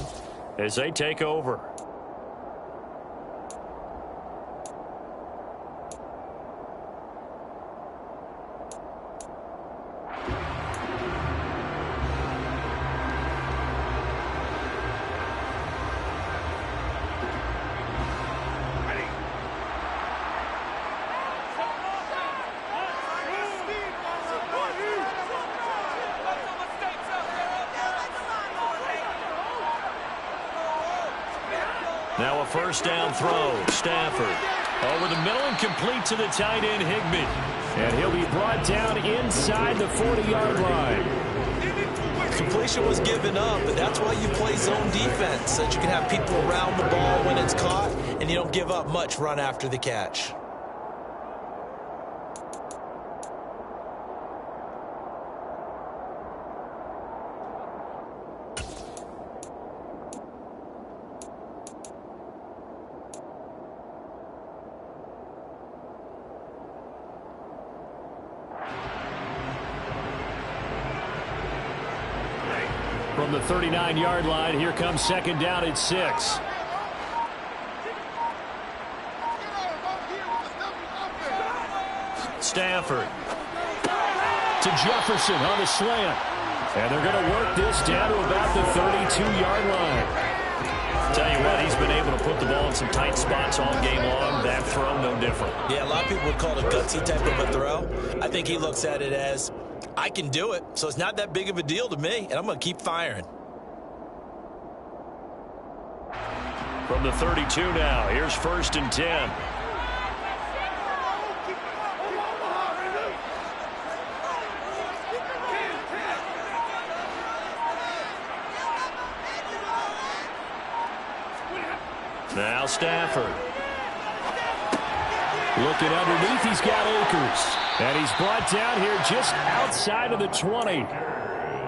as they take over. Now a first down throw. Stafford over the middle and complete to the tight end, Higbee. And he'll be brought down inside the 40-yard line. Completion was given up, but that's why you play zone defense, so that you can have people around the ball when it's caught, and you don't give up much run after the catch. From the 39-yard line, here comes second down at 6. Stafford To Jefferson on the slant. And they're going to work this down to about the 32-yard line. Tell you what, he's been able to put the ball in some tight spots all game long. That throw, no different. Yeah, a lot of people would call it a gutsy type of a throw. I think he looks at it as, I can do it, so it's not that big of a deal to me, and I'm going to keep firing. From the 32 now, here's first and 10. Now Stafford. Looking underneath, he's got Akers. And he's brought down here just outside of the 20.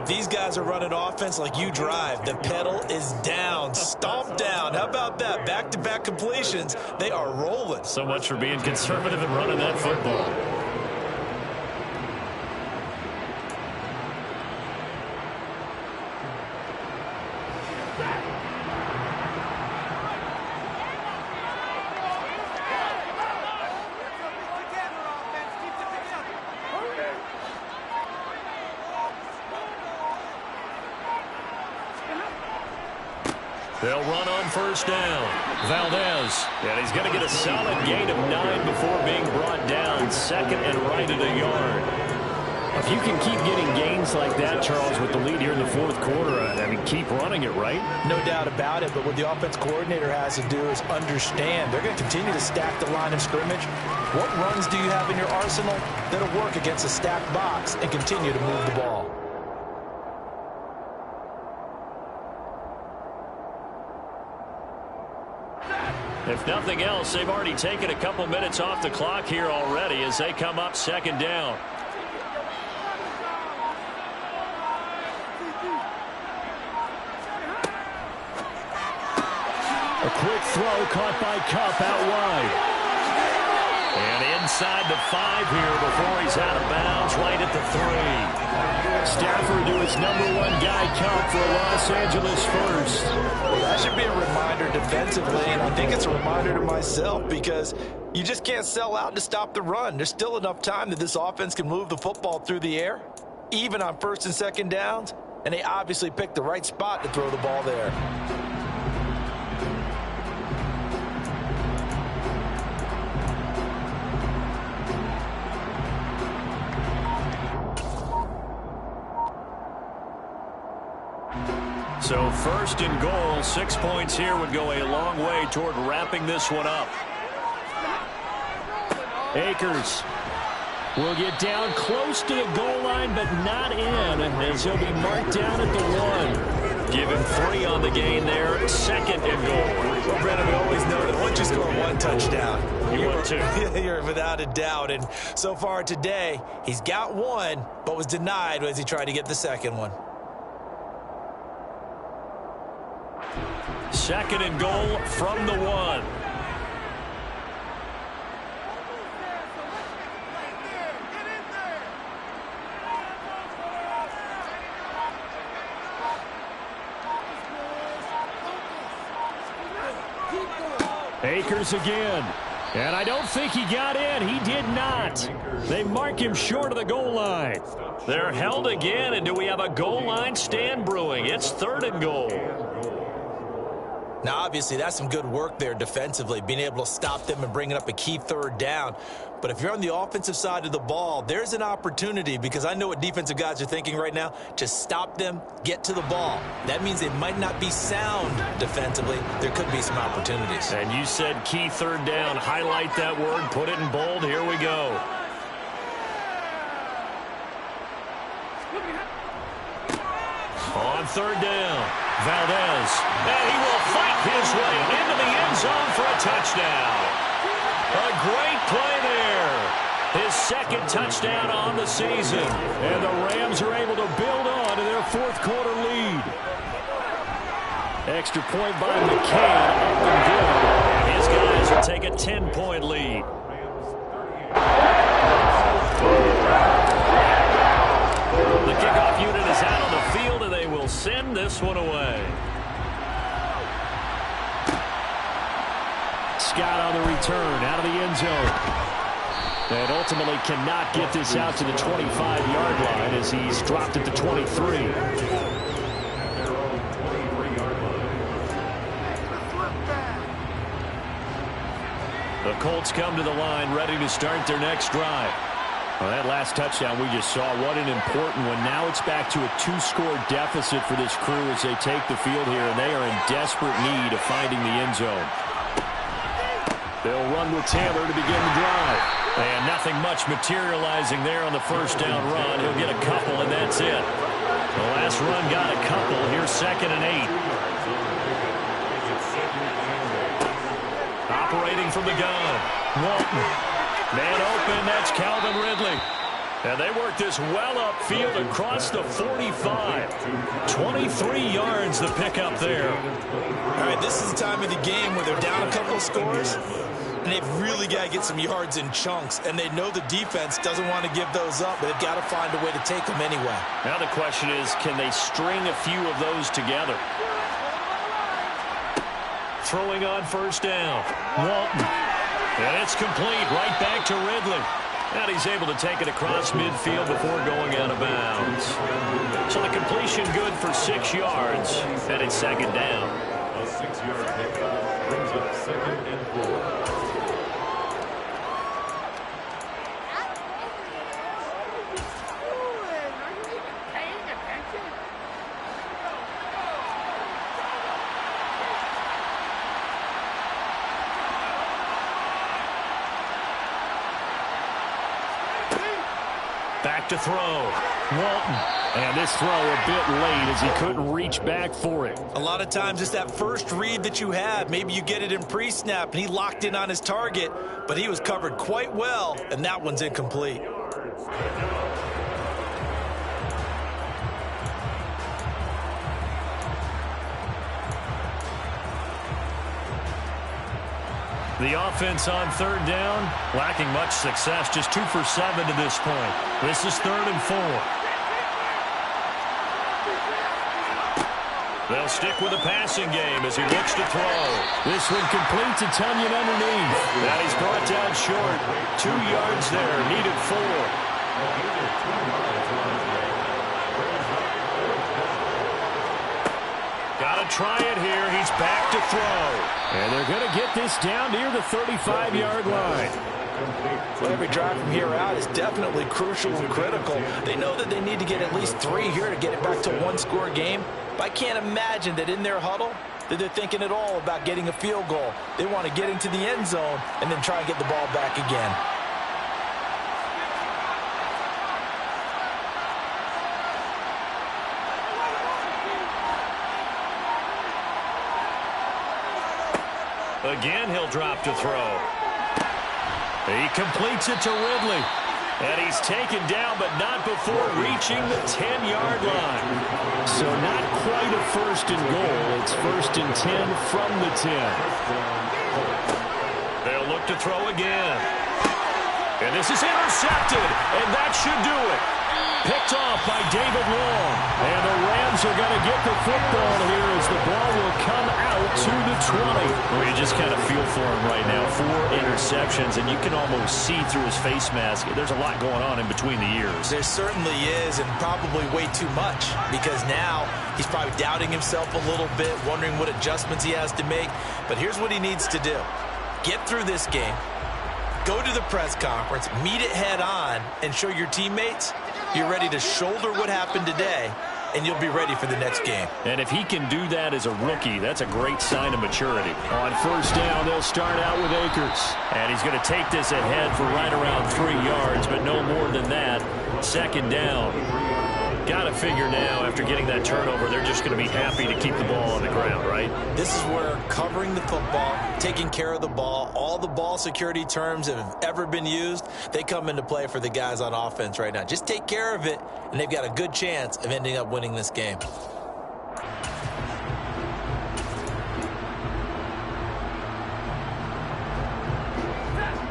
These guys are running offense like you drive. The pedal is down, stomped down. How about that? Back-to-back completions. They are rolling. So much for being conservative and running that football. They'll run on first down. Valdez. And he's going to get a solid gain of 9 before being brought down. Second and right at a yard. If you can keep getting gains like that, Charles, with the lead here in the fourth quarter, I mean, keep running it, right? No doubt about it, but what the offense coordinator has to do is understand. They're going to continue to stack the line of scrimmage. What runs do you have in your arsenal that'll work against a stacked box and continue to move the ball? If nothing else, they've already taken a couple minutes off the clock here already as they come up second down. A quick throw caught by Kupp out wide. And inside the 5 here before he's out of bounds, right at the 3. Stafford to his #1 guy, Kupp, for Los Angeles first. Well, that should be a reminder defensively, and I think it's a reminder to myself because you just can't sell out to stop the run. There's still enough time that this offense can move the football through the air, even on first and second downs, and they obviously picked the right spot to throw the ball there. So first and goal, 6 points here would go a long way toward wrapping this one up. Akers will get down close to the goal line, but not in, as he'll be marked down at the 1. Give him 3 on the gain there. 2nd and goal. Well, Brandon, we always know that once you score 1 touchdown, you're without a doubt. And so far today, he's got 1, but was denied as he tried to get the 2nd one. 2nd and goal from the 1. Akers again. And I don't think he got in. He did not. They mark him short of the goal line. They're held again, and do we have a goal line stand brewing? It's 3rd and goal. Now, obviously, that's some good work there defensively, being able to stop them and bringing up a key 3rd down. But if you're on the offensive side of the ball, there's an opportunity, because I know what defensive guys are thinking right now, to stop them, get to the ball. That means they might not be sound defensively. There could be some opportunities. And you said key 3rd down. Highlight that word. Put it in bold. Here we go. On 3rd down, Valdez. And he will fight his way into the end zone for a touchdown. A great play there. His 2nd touchdown on the season. And the Rams are able to build on to their 4th quarter lead. Extra point by McCann, up and good. His guys will take a 10-point lead. The kickoff unit is out on the field, and they will send this one away. Scott on the return, out of the end zone. And ultimately cannot get this out to the 25-yard line as he's dropped at the 23. The Colts come to the line ready to start their next drive. Well, that last touchdown we just saw, what an important one. Now it's back to a 2-score deficit for this crew as they take the field here, and they are in desperate need of finding the end zone. They'll run with Taylor to begin the drive. And nothing much materializing there on the 1st down run. He'll get a couple, and that's it. The last run got a couple. Here's 2nd and 8. Operating from the gun. Walton. Man open, that's Calvin Ridley. And they work this well upfield across the 45. 23 yards the pickup there. All right, this is the time of the game where they're down a couple of scores, and they've really got to get some yards in chunks. And they know the defense doesn't want to give those up, but they've got to find a way to take them anyway. Now the question is, can they string a few of those together? Throwing on 1st down. Walton. And it's complete right back to Ridley. And he's able to take it across midfield before going out of bounds. So the completion good for 6 yards. And it's 2nd down. A 6-yard pickup brings up 2nd and 4. Back to throw. Walton. And this throw a bit late as he couldn't reach back for it. A lot of times it's that first read that you have. Maybe you get it in pre-snap, and he locked in on his target, but he was covered quite well, and that one's incomplete. The offense on 3rd down, lacking much success, just 2 for 7 to this point. This is 3rd and 4. They'll stick with the passing game as he looks to throw. This one complete to Tunyon underneath. And he's brought down short. 2 yards there, needed 4. Got to try it here. He's back to throw. And they're going to get this down near the 35-yard line. Well, every drive from here out is definitely crucial and critical. They know that they need to get at least 3 here to get it back to a 1-score game. But I can't imagine that in their huddle that they're thinking at all about getting a field goal. They want to get into the end zone and then try and get the ball back again. Again, he'll drop to throw. He completes it to Ridley. And he's taken down, but not before reaching the 10-yard line. So not quite a first and goal. It's first and 10 from the 10. They'll look to throw again. And this is intercepted, and that should do it. Picked off by David Long. And the Rams are going to get the football here as the ball will come out to the 20. Well, you just kind of feel for him right now. 4 interceptions, and you can almost see through his face mask. There's a lot going on in between the ears. There certainly is, and probably way too much, because now he's probably doubting himself a little bit, wondering what adjustments he has to make. But here's what he needs to do. Get through this game, go to the press conference, meet it head on, and show your teammates you're ready to shoulder what happened today, and you'll be ready for the next game. And if he can do that as a rookie, that's a great sign of maturity. On first down, they'll start out with Akers. And he's going to take this ahead for right around 3 yards, but no more than that. Second down. Got to figure now, after getting that turnover, they're just going to be happy to keep the ball on the ground, right? This is where covering the football, taking care of the ball, all the ball security terms that have ever been used, they come into play for the guys on offense right now. Just take care of it, and they've got a good chance of ending up winning this game.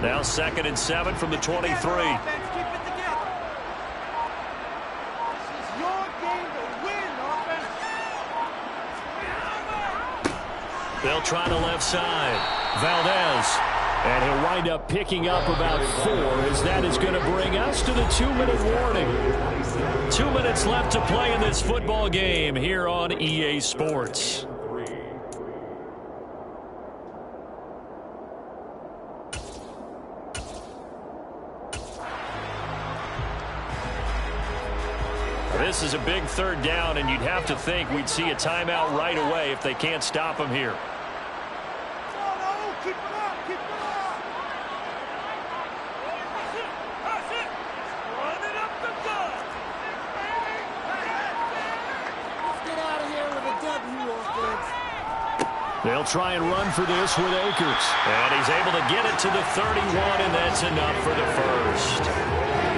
Now 2nd and 7 from the 23. They'll try the left side. Valdez. And he'll wind up picking up about 4 as that is going to bring us to the 2-minute warning. 2 minutes left to play in this football game here on EA Sports. This is a big 3rd down, and you'd have to think we'd see a timeout right away if they can't stop him here. They'll try and run for this with Akers. And he's able to get it to the 31, and that's enough for the first.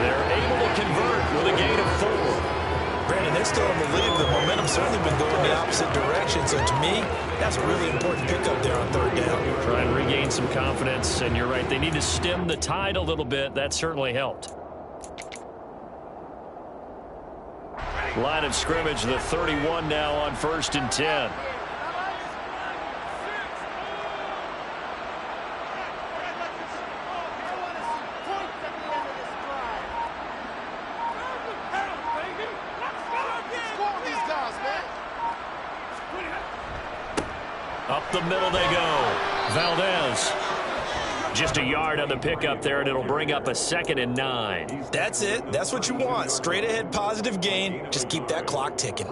They're able to convert with a gain of 4. Brandon, they're still in the lead. The momentum's certainly been going the opposite direction. So to me, that's a really important pickup there on 3rd down. Try and regain some confidence, and you're right. They need to stem the tide a little bit. That certainly helped. Line of scrimmage, the 31 now on 1st and 10. Up the middle they go. Valdez. Just a yard on the pickup there, and it'll bring up a 2nd and 9. That's it. That's what you want. Straight ahead positive gain. Just keep that clock ticking.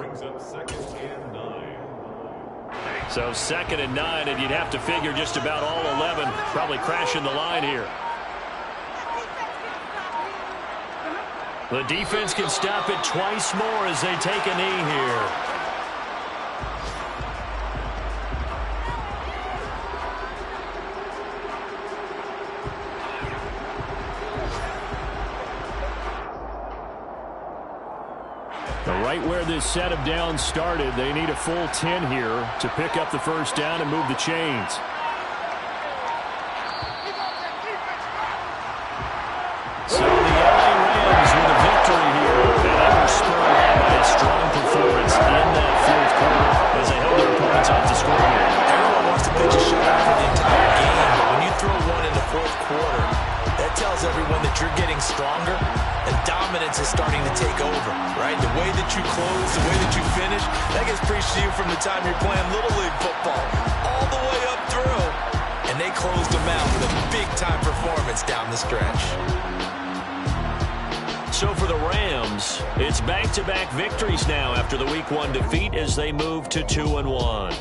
So 2nd and 9, and you'd have to figure just about all 11 probably crashing the line here. The defense can stop it twice more as they take a knee here. Right where this set of downs started, they need a full 10 here to pick up the first down and move the chains. So the LA Rams with a victory here, and they were spurred on by a strong performance in that 4th quarter as they held their opponents off the scoreboard. Everyone wants to pitch a shutout for the entire game, but when you throw one in the 4th quarter, that tells everyone that you're getting stronger and dominance is starting to take over, right? The way that you close, the way that you finish, that gets preached to you from the time you're playing Little League football all the way up through. And they closed them out with a big-time performance down the stretch. So for the Rams, it's back-to-back victories now after the Week 1 defeat as they move to 2-1.